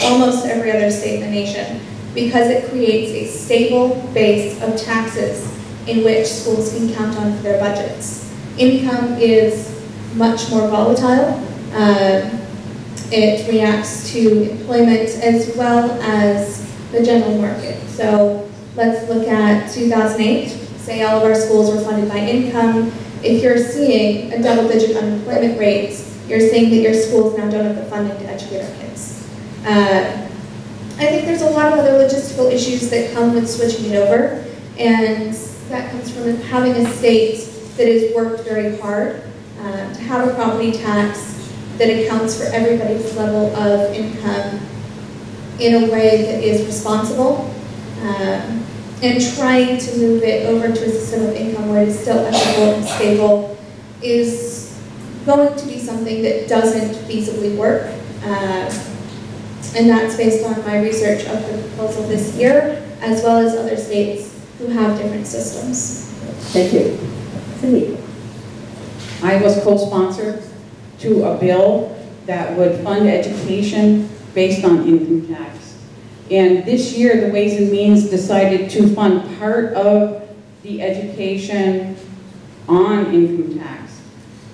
almost every other state in the nation because it creates a stable base of taxes in which schools can count on for their budgets. Income is much more volatile. It reacts to employment as well as the general market. So let's look at 2008. Say all of our schools were funded by income. If you're seeing a double-digit unemployment rate, you're saying that your schools now don't have the funding to educate our kids. I think there's a lot of other logistical issues that come with switching it over, and that comes from having a state that has worked very hard to have a property tax that accounts for everybody's level of income in a way that is responsible, and trying to move it over to a system of income where it is still equitable and stable is going to be something that doesn't feasibly work. And that's based on my research of the proposal this year, as well as other states who have different systems. Thank you. Cindy. I was co-sponsor to a bill that would fund education based on income tax. And this year, the Ways and Means decided to fund part of the education on income tax.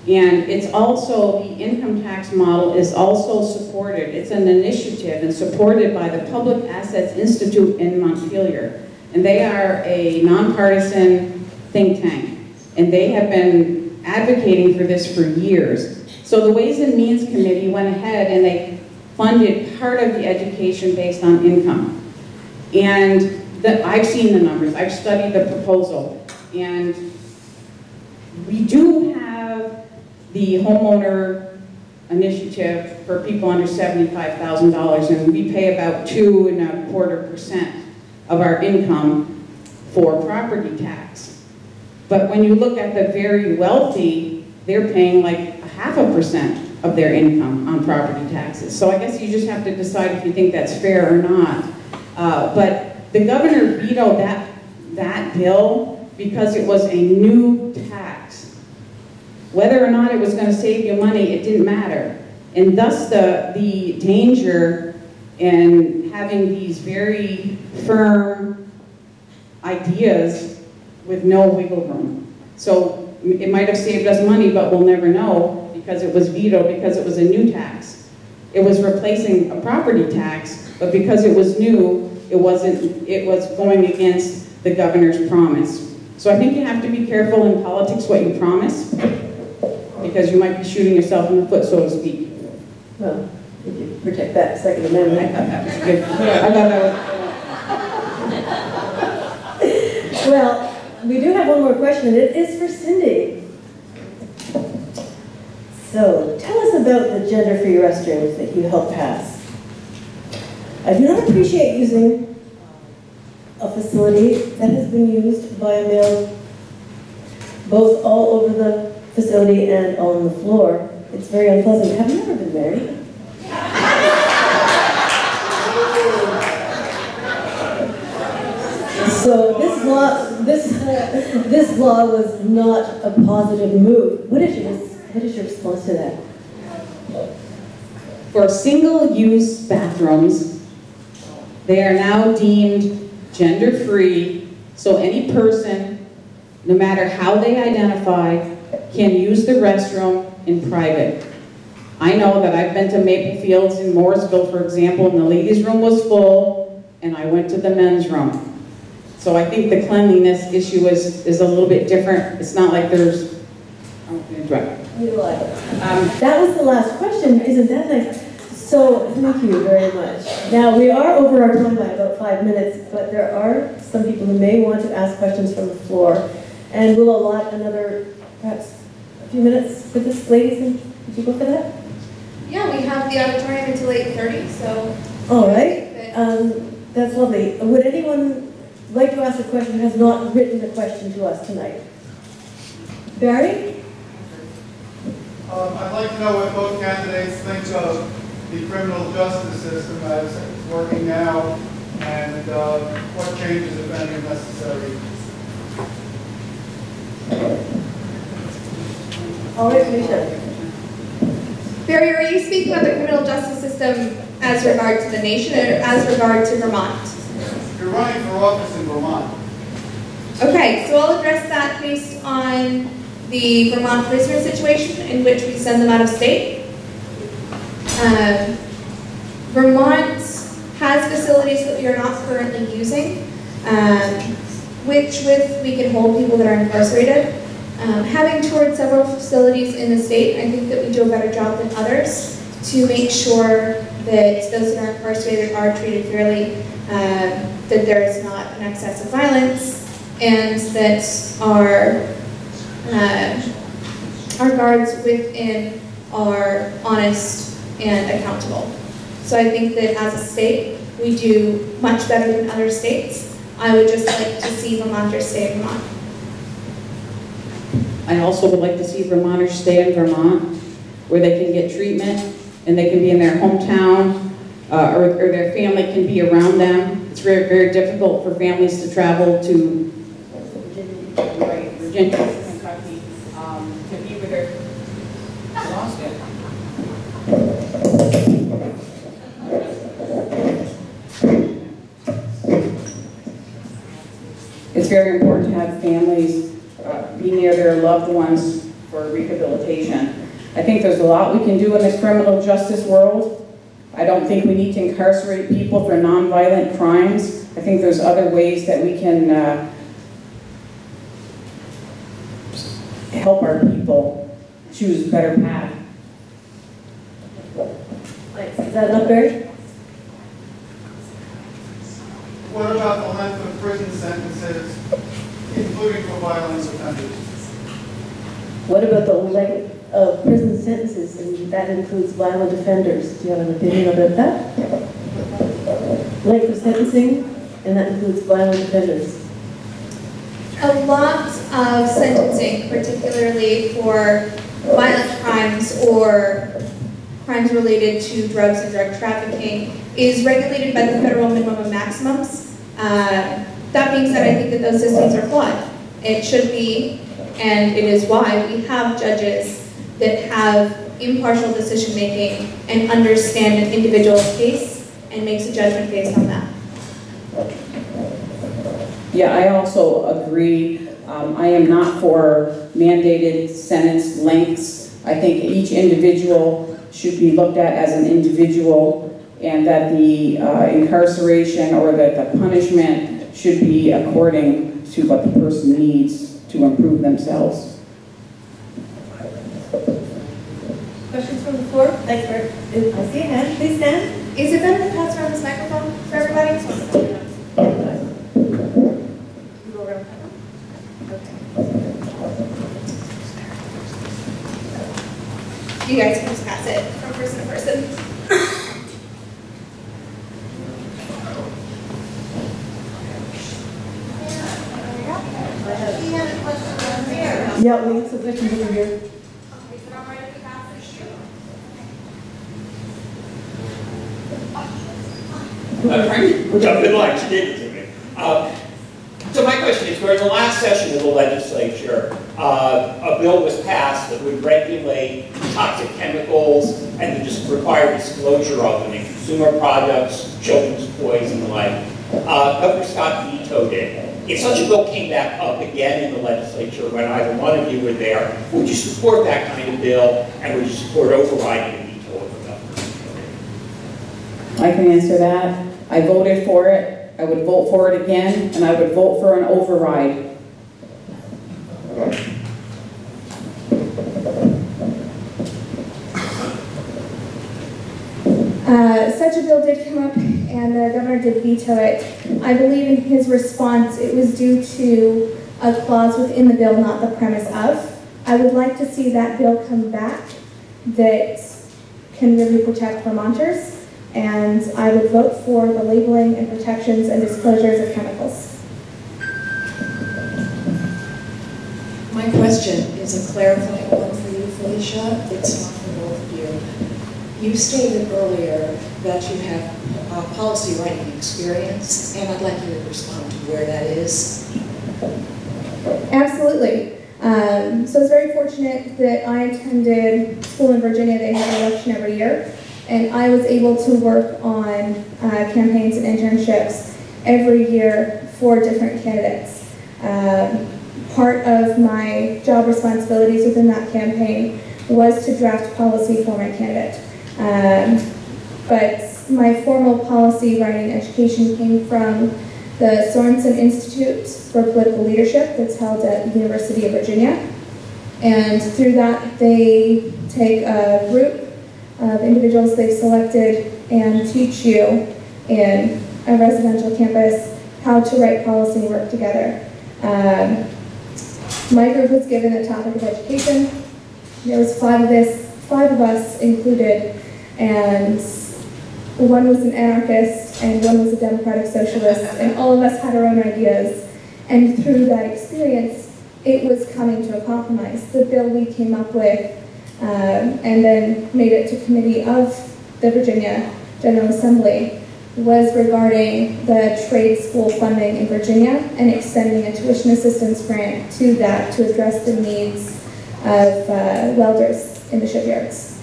And it's also, the income tax model is also supported. It's an initiative and supported by the Public Assets Institute in Montpelier. And they are a nonpartisan think tank. And they have been advocating for this for years. So the Ways and Means Committee went ahead and they funded part of the education based on income. And I've seen the numbers, I've studied the proposal, and we do have the homeowner initiative for people under $75,000, and we pay about 2.25% of our income for property tax. But when you look at the very wealthy, they're paying like 0.5% of their income on property taxes. So I guess you just have to decide if you think that's fair or not. But the governor vetoed that bill because it was a new tax. Whether or not it was going to save you money, it didn't matter. And thus the danger in having these very firm ideas with no wiggle room. So it might have saved us money, but we'll never know because it was vetoed, because it was a new tax. It was replacing a property tax, but because it was new, it was going against the governor's promise. So I think you have to be careful in politics what you promise, because you might be shooting yourself in the foot, so to speak. Well, if you protect that Second Amendment. I thought that was good. I thought that was... Well, we do have one more question, and it is for Cindy. So, tell us about the gender-free restrooms that you helped pass. I do not appreciate using a facility that has been used by a male both all over the facility and on the floor. It's very unpleasant. Have you ever been married? So this law was not a positive move. What is your response to that? For single-use bathrooms, they are now deemed gender-free, so any person, no matter how they identify, can use the restroom in private. I know that I've been to Maple Fields in Morrisville, for example, and the ladies' room was full, and I went to the men's room. So I think the cleanliness issue is a little bit different. It's not like there's... I'm going to interrupt. That was the last question. Isn't that nice? So, thank you very much. Now, we are over our time by about 5 minutes, but there are some people who may want to ask questions from the floor, and we'll allot another, perhaps, a few minutes for this, ladies. Did you go for that? Yeah, we have the auditorium until 8:30, so. All right. That's lovely. Would anyone like to ask a question who has not written a question to us tonight? Barry? I'd like to know what both candidates think of the criminal justice system as it's working now, and what changes, if any, are necessary. All right, Misha. Barry, are you speaking about the criminal justice system as regard to the nation or as regard to Vermont? You're running for office in Vermont. Okay, so I'll address that based on the Vermont prisoner situation in which we send them out of state. Vermont has facilities that we are not currently using, which we can hold people that are incarcerated. Having toured several facilities in the state, I think that we do a better job than others to make sure that those that are incarcerated are treated fairly, that there is not an excess of violence, and that our guards within are honest and accountable. So I think that as a state, we do much better than other states. I would just like to see Vermonters stay in Vermont. I also would like to see Vermonters stay in Vermont, where they can get treatment and they can be in their hometown, or their family can be around them. It's very, very difficult for families to travel to Virginia, Kentucky, to be with their... I lost it. It's very important to have families be near their loved ones for rehabilitation. I think there's a lot we can do in the criminal justice world. I don't think we need to incarcerate people for nonviolent crimes. I think there's other ways that we can help our people choose a better path. Thanks. Is that enough, Barry? What about the length of prison sentences, including for violence offenders? What about the length of prison sentences, and that includes violent offenders? Do you have an opinion about that? Length of sentencing, and that includes violent offenders. A lot of sentencing, particularly for violent crimes or crimes related to drugs and drug trafficking, is regulated by the federal minimum and maximums. That being said, I think that those systems are flawed. It should be, and it is why we have judges that have impartial decision-making and understand an individual's case and makes a judgment based on that. Yeah, I also agree. I am not for mandated sentence lengths. I think each individual should be looked at as an individual, and that the incarceration or that the punishment should be according to what the person needs to improve themselves. Questions from the floor? Thanks, Bert. I see a hand. Please stand. Is it better to pass around this microphone for everybody? You go around. Okay. You guys can just pass it from person to person. Yeah, we have some questions over here. Jump in line, she gave it to me. So my question is, during the last session of the legislature, a bill was passed that would regulate toxic chemicals and to just require disclosure of them in consumer products, children's toys, and the like. Governor Scott vetoed it. If such a bill came back up again in the legislature when either one of you were there, would you support that kind of bill, and would you support overriding the veto of the governor? I can answer that. I voted for it. I would vote for it again, and I would vote for an override. Such a bill did come up, and the governor did veto it. I believe in his response it was due to a clause within the bill, not the premise of. I would like to see that bill come back that can really protect Vermonters, and I would vote for the labeling and protections and disclosures of chemicals. My question is a clarifying one for you, Felicia. It's not for both of you. You stated earlier that you have policy writing experience, and I'd like you to respond to where that is. Absolutely. So I was very fortunate that I attended school in Virginia. They have an election every year, and I was able to work on campaigns and internships every year for different candidates. Part of my job responsibilities within that campaign was to draft policy for my candidate. But my formal policy writing education came from the Sorensen Institute for Political Leadership that's held at the University of Virginia. And through that, they take a group of individuals they've selected and teach you in a residential campus how to write policy and work together. My group was given a topic of education. There was five of us included, and one was an anarchist and one was a democratic socialist, and all of us had our own ideas. And through that experience, it was coming to a compromise. The bill we came up with and then made it to committee of the Virginia General Assembly was regarding the trade school funding in Virginia and extending a tuition assistance grant to that to address the needs of welders in the shipyards.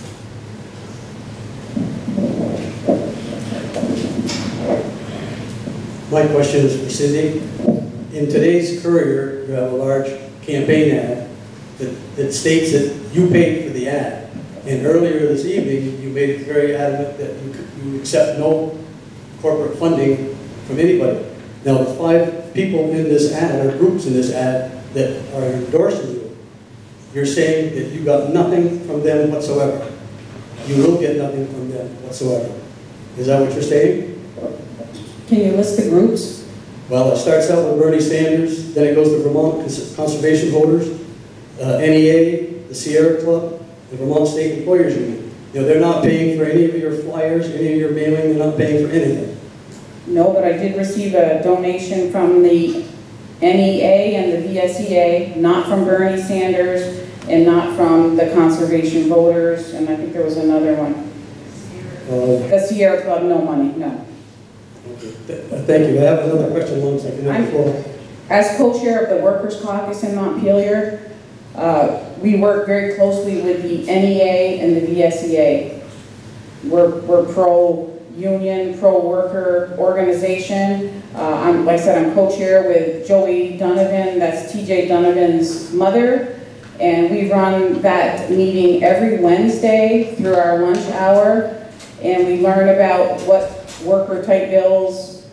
My question is for Cindy. In today's Courier, you have a large campaign ad that states that you paid for the ad. And earlier this evening, you made it very adamant that you accept no corporate funding from anybody. Now, the 5 people in this ad, or groups in this ad, that are endorsing you, you're saying that you got nothing from them whatsoever. You will get nothing from them whatsoever. Is that what you're saying? Can you list the groups? Well, it starts out with Bernie Sanders, then it goes to Vermont Conservation Voters, NEA, the Sierra Club, the Vermont State Employers Union. You know, they're not paying for any of your flyers, any of your mailing, they're not paying for anything. No, but I did receive a donation from the NEA and the VSEA, not from Bernie Sanders, and not from the Conservation Voters, and I think there was another one. The Sierra Club, no money, no. Okay. Thank you. I have another question, one second. I As co-chair of the Workers' Caucus in Montpelier, we work very closely with the NEA and the VSEA. We're pro-union, pro-worker organization. Like I said, I'm co-chair with Joey Donovan, that's TJ Donovan's mother, and we run that meeting every Wednesday through our lunch hour, and we learn about what worker-type bills,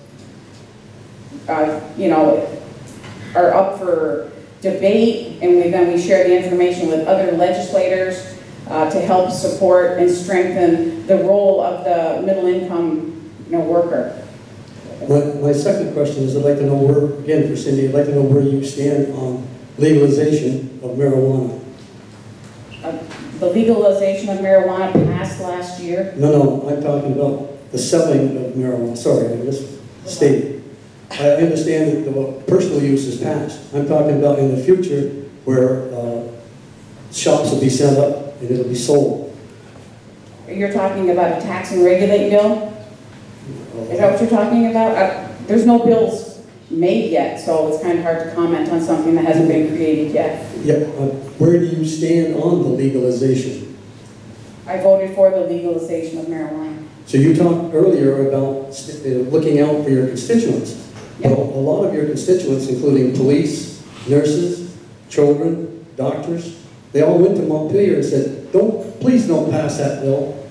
are up for debate, and then we share the information with other legislators to help support and strengthen the role of the middle-income worker. My second question is, I'd like to know where, again for Cindy, I'd like to know where you stand on legalization of marijuana. The legalization of marijuana passed last year. No, I'm talking about the selling of marijuana. Sorry, I misstated. I understand that the personal use is passed. I'm talking about in the future where shops will be set up and it'll be sold. You're talking about a tax and regulate bill? Is that what you're talking about? There's no bills made yet, so it's kind of hard to comment on something that hasn't been created yet. Yeah, where do you stand on the legalization? I voted for the legalization of marijuana. So you talked earlier about looking out for your constituents. Yep. Well, a lot of your constituents, including police, nurses, children, doctors, they all went to Montpelier and said, please don't pass that bill.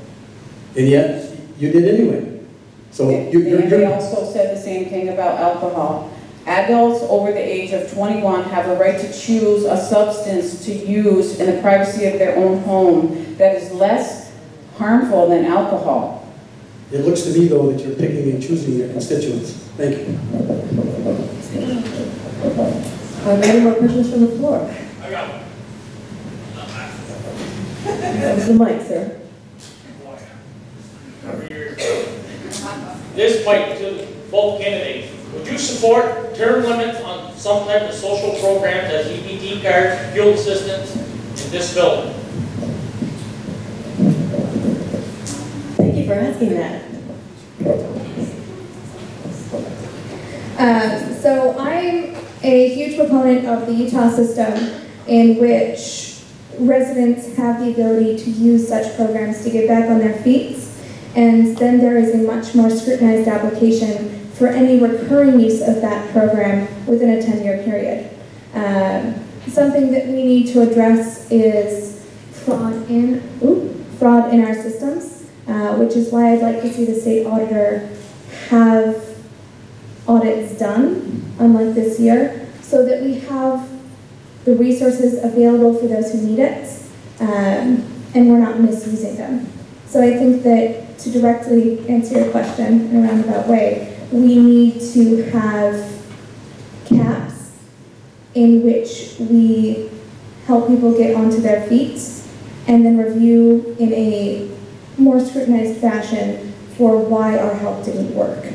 And yet, you did anyway. So And they also said the same thing about alcohol. Adults over the age of 21 have a right to choose a substance to use in the privacy of their own home that is less harmful than alcohol. It looks to me, though, that you're picking and choosing your constituents. Thank you. Are there any more questions from the floor? I got one. That was the mic, sir. This might to both candidates. Would you support term limits on some type of social programs as EBT cards, fuel assistance in this building? Thank you for asking that. So I'm a huge proponent of the Utah system in which residents have the ability to use such programs to get back on their feet, and then there is a much more scrutinized application for any recurring use of that program within a 10-year period. Something that we need to address is fraud in our systems, which is why I'd like to see the state auditor have audits done, unlike this year, so that we have the resources available for those who need it, and we're not misusing them. So I think that to directly answer your question in a roundabout way, we need to have caps in which we help people get onto their feet and then review in a more scrutinized fashion for why our help didn't work.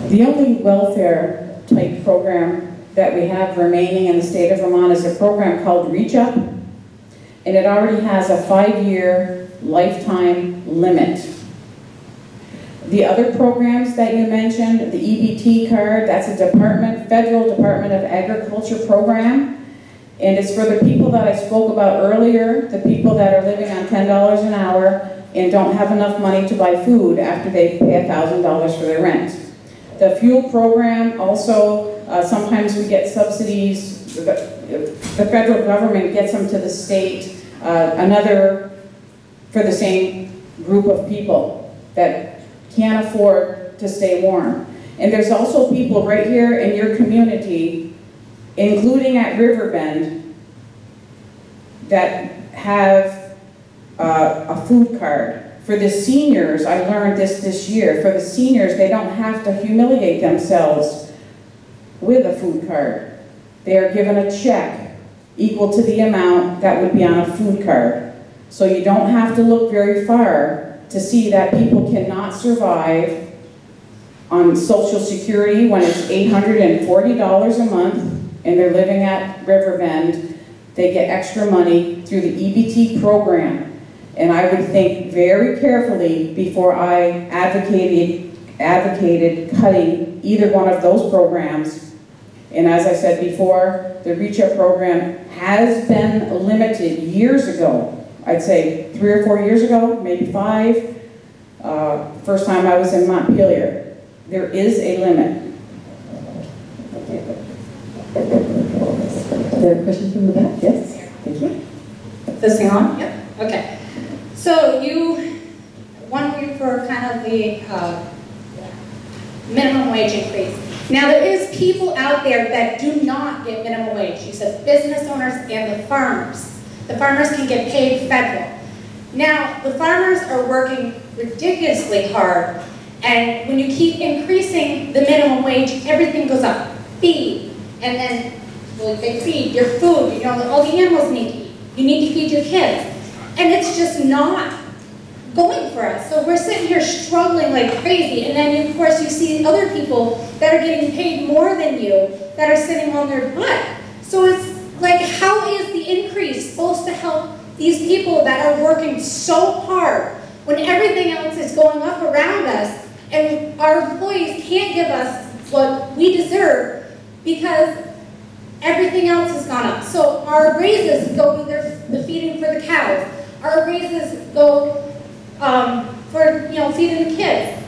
The only welfare type program that we have remaining in the state of Vermont is a program called Reach Up, and it already has a 5-year lifetime limit. The other programs that you mentioned, the EBT card, that's a federal Department of Agriculture program, and it's for the people that I spoke about earlier, the people that are living on $10 an hour and don't have enough money to buy food after they pay $1,000 for their rent. The fuel program also, sometimes we get subsidies, the federal government gets them to the state, another for the same group of people that can't afford to stay warm. And there's also people right here in your community, including at Riverbend, that have a food card. For the seniors, I learned this year, for the seniors, they don't have to humiliate themselves with a food card. They are given a check equal to the amount that would be on a food card. So you don't have to look very far to see that people cannot survive on Social Security when it's $840 a month and they're living at Riverbend. They get extra money through the EBT program. And I would think very carefully before I advocated cutting either one of those programs. And as I said before, the Reach Out program has been limited years ago. I'd say 3 or 4 years ago, maybe 5. First time I was in Montpelier. There is a limit. Is there a question from the back? Yes. Thank you. This thing on? Yep. Okay. So you wondering for kind of the minimum wage increase. Now there is people out there that do not get minimum wage. You said business owners and the farmers. The farmers can get paid federal. Now the farmers are working ridiculously hard, and when you keep increasing the minimum wage, everything goes up. Feed, and then well, they feed your food. You know, all the animals need to eat. You need to feed your kids. And it's just not going for us. So we're sitting here struggling like crazy. And then, of course, you see other people that are getting paid more than you that are sitting on their butt. So it's like, how is the increase supposed to help these people that are working so hard when everything else is going up around us and our employees can't give us what we deserve because everything else has gone up. So our raises go either the feeding for the cows. Our raises go for feeding the kids.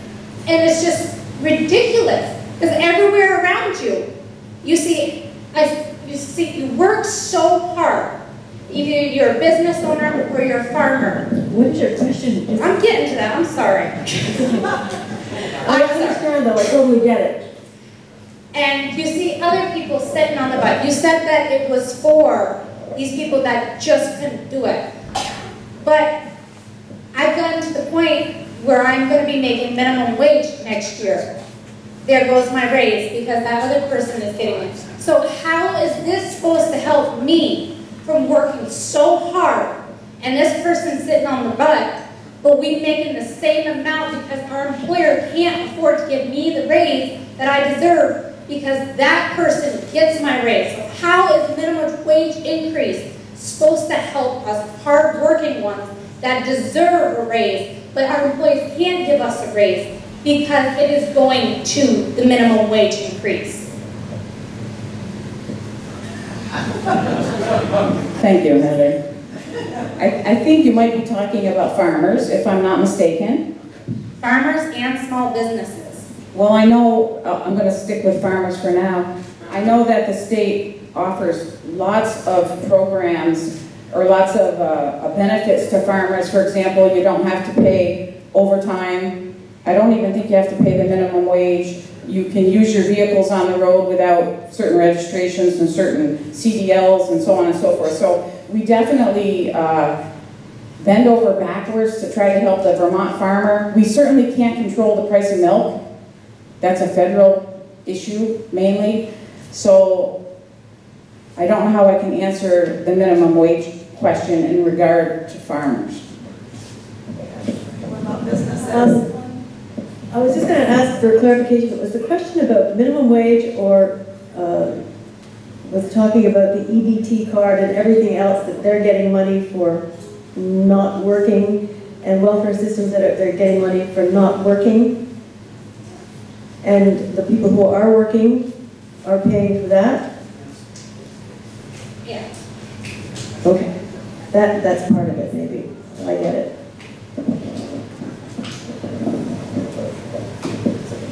And it's just ridiculous. Because everywhere around you, you work so hard. Either you're a business owner or you're a farmer. What is your question? I'm getting to that, I'm sorry. I understand though, I totally get it. And you see other people sitting on the butt. You said that it was for these people that just couldn't do it. But I've gotten to the point where I'm going to be making minimum wage next year. There goes my raise because that other person is getting it. So how is this supposed to help me from working so hard and this person sitting on the butt, but we making the same amount because our employer can't afford to give me the raise that I deserve because that person gets my raise. So how is minimum wage increase supposed to help us hard-working ones that deserve a raise, but our employees can't give us a raise because it is going to the minimum wage increase? Thank you, Heather. I think you might be talking about farmers, if I'm not mistaken. Farmers and small businesses. Well, I know, I'm going to stick with farmers for now. I know that the state offers lots of programs or lots of benefits to farmers. For example, you don't have to pay overtime. I don't even think you have to pay the minimum wage. You can use your vehicles on the road without certain registrations and certain CDLs and so on and so forth. So we definitely bend over backwards to try to help the Vermont farmer. We certainly can't control the price of milk. That's a federal issue mainly. So I don't know how I can answer the minimum wage question in regard to farmers. What about businesses? I was just going to ask for clarification. Was the question about minimum wage or was talking about the EBT card and everything else that they're getting money for not working and welfare systems that they're getting money for not working? And the people who are working are paying for that? Yeah. Okay. That's part of it, maybe. I get it.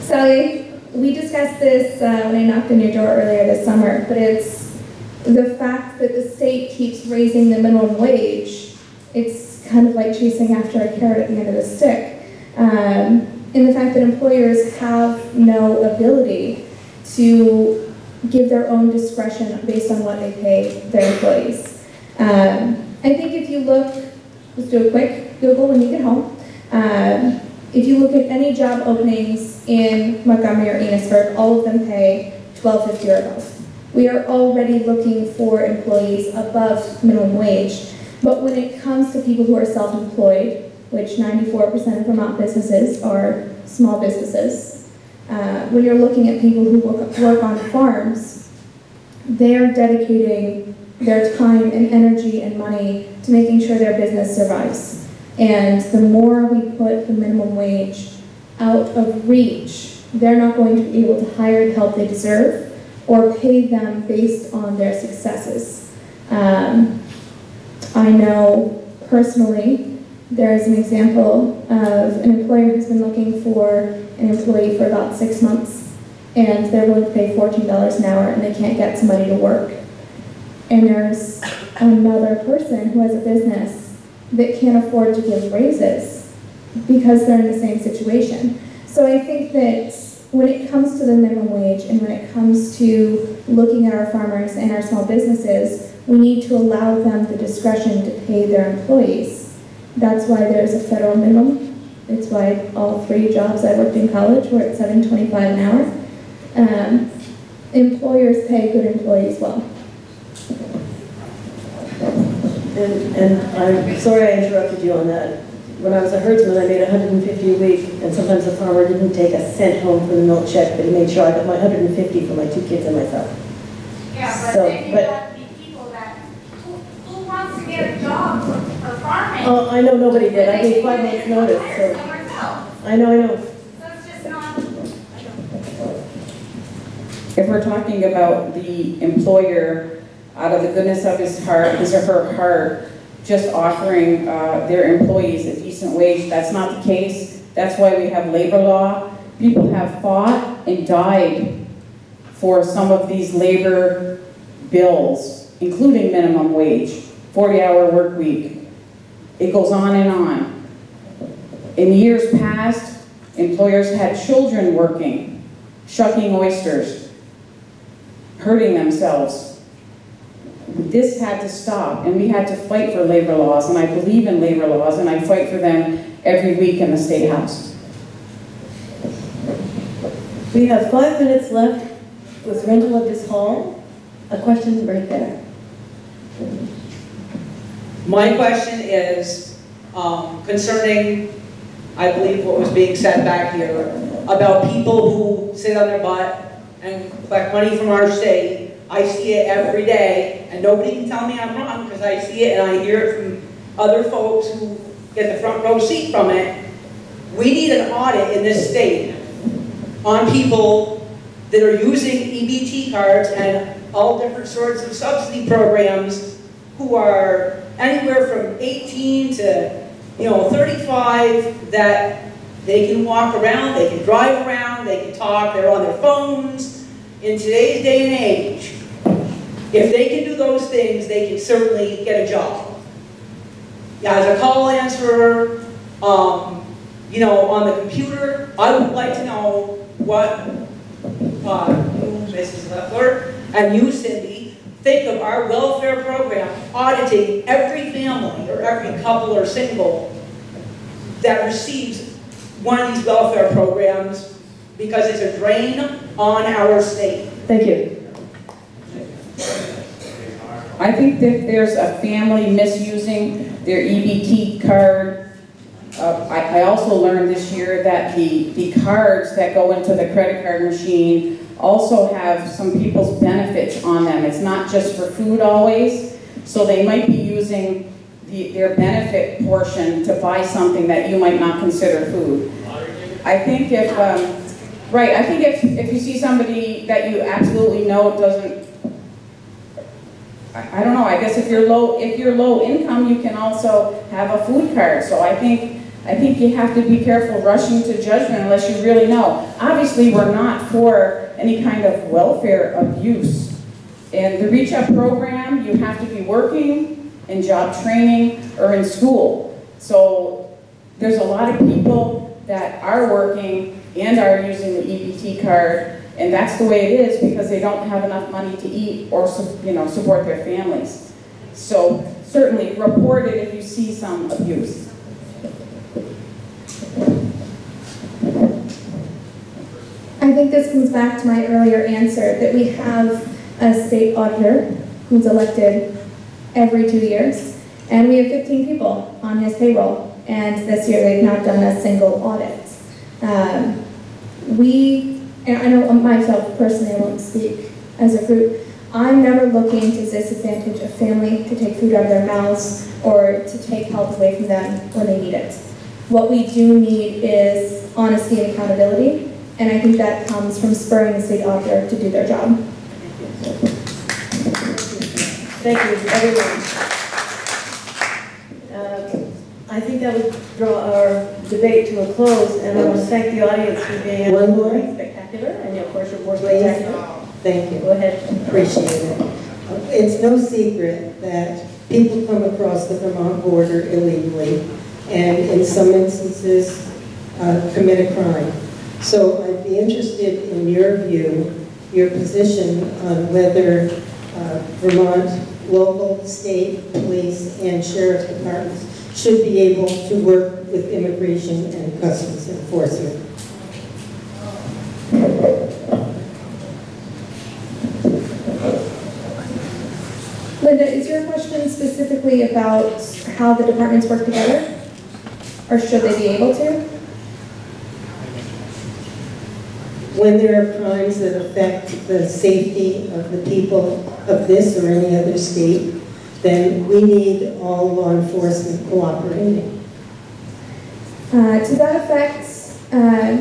Sally, we discussed this when I knocked on your door earlier this summer, but it's the fact that the state keeps raising the minimum wage. It's kind of like chasing after a carrot at the end of the stick. In the fact that employers have no ability to give their own discretion based on what they pay their employees. I think if you look, let's do a quick Google when you get home. If you look at any job openings in Montgomery or Enosburg, all of them pay $12.50 or above. We are already looking for employees above minimum wage, but when it comes to people who are self-employed, which 94% of Vermont businesses are small businesses, when you're looking at people who work on farms, they're dedicating their time and energy and money to making sure their business survives. And the more we put the minimum wage out of reach, they're not going to be able to hire the help they deserve or pay them based on their successes. I know personally, there is an example of an employer who's been looking for an employee for about 6 months, and they're willing to pay $14 an hour, and they can't get somebody to work. And there's another person who has a business that can't afford to give raises because they're in the same situation. So I think that when it comes to the minimum wage and when it comes to looking at our farmers and our small businesses, we need to allow them the discretion to pay their employees. That's why there's a federal minimum. It's why all 3 jobs I worked in college were at $7.25 an hour. Employers pay good employees well. And I'm sorry I interrupted you on that. When I was a herdsman, I made $150 a week, and sometimes the farmer didn't take a cent home for the milk check, but he made sure I got my $150 for my 2 kids and myself. Yeah, but So, then you got the people that, who wants to get a job for farming? Oh, I know nobody did. I gave 5 months notice, so. Somewhere else. I know. So it's just not, If we're talking about the employer, out of the goodness of his or her heart, just offering their employees a decent wage, that's not the case. That's why we have labor law. People have fought and died for some of these labor bills, including minimum wage, 40-hour work week. It goes on and on. In years past, employers had children working, shucking oysters, hurting themselves. This had to stop, and we had to fight for labor laws, and I believe in labor laws, and I fight for them every week in the State House. We have 5 minutes left with rental of this hall. A question right there. My question is concerning, I believe, what was being said back here about people who sit on their butt and collect money from our state. I see it every day, and nobody can tell me I'm wrong because I see it and I hear it from other folks who get the front row seat from it. We need an audit in this state on people that are using EBT cards and all different sorts of subsidy programs who are anywhere from 18 to 35, that they can walk around, they can drive around, they can talk, they're on their phones. In today's day and age, if they can do those things, they can certainly get a job. As a call answerer, on the computer, I would like to know what you, Mrs. Leffler, and you, Cindy, think of our welfare program auditing every family or every couple or single that receives one of these welfare programs, because it's a drain on our state. Thank you. I think that there's a family misusing their EBT card. I also learned this year that the cards that go into the credit card machine also have some people's benefits on them. It's not just for food always, so they might be using their benefit portion to buy something that you might not consider food. I think if you see somebody that you absolutely know doesn't, I don't know, I guess if you're low income, you can also have a food card. So I think you have to be careful rushing to judgment unless you really know. Obviously, we're not for any kind of welfare abuse. In the Reach Up program, you have to be working, in job training, or in school. So there's a lot of people that are working and are using the EBT card, and that's the way it is because they don't have enough money to eat or support their families. So certainly report it if you see some abuse. I think this comes back to my earlier answer that we have a state auditor who's elected every 2 years, and we have 15 people on his payroll, and this year they've not done a single audit. And I know myself personally, I won't speak as a group, I'm never looking to disadvantage a family, to take food out of their mouths, or to take help away from them when they need it. What we do need is honesty and accountability, and I think that comes from spurring the state auditor to do their job. Thank you, everyone. I think that would draw our debate to a close, and I want to thank the audience for being One more? spectacular, and of course, your board Please. spectacular. Thank you. Go ahead. Appreciate it. It's no secret that people come across the Vermont border illegally and in some instances commit a crime. So I'd be interested in your view, your position on whether Vermont local, state, police, and sheriff departments should be able to work with immigration and customs enforcement. Linda, is your question specifically about how the departments work together? Or should they be able to? When there are crimes that affect the safety of the people of this or any other state, then we need all law enforcement cooperating. To that effect,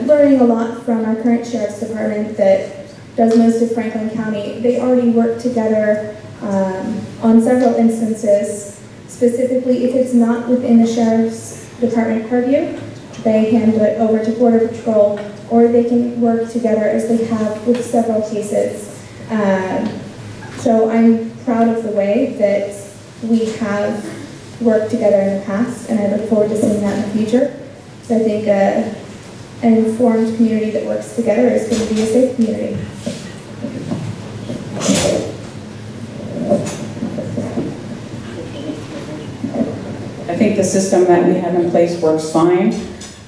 learning a lot from our current sheriff's department that does most of Franklin County, they already work together on several instances. Specifically, if it's not within the sheriff's department purview, they hand it over to Border Patrol, or they can work together as they have with several cases. So I'm proud of the way that we have worked together in the past, and I look forward to seeing that in the future. So I think an informed community that works together is going to be a safe community. I think the system that we have in place works fine.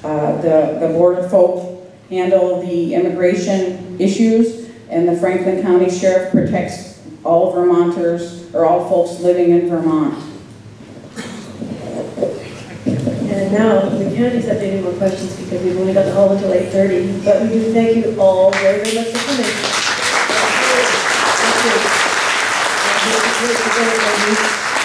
The border folk handle the immigration issues, and the Franklin County Sheriff protects all Vermonters, or all folks living in Vermont. And now, the county's have any more questions because we've only got the hall until 8:30, but we do thank you all very, very much for coming. Thank you.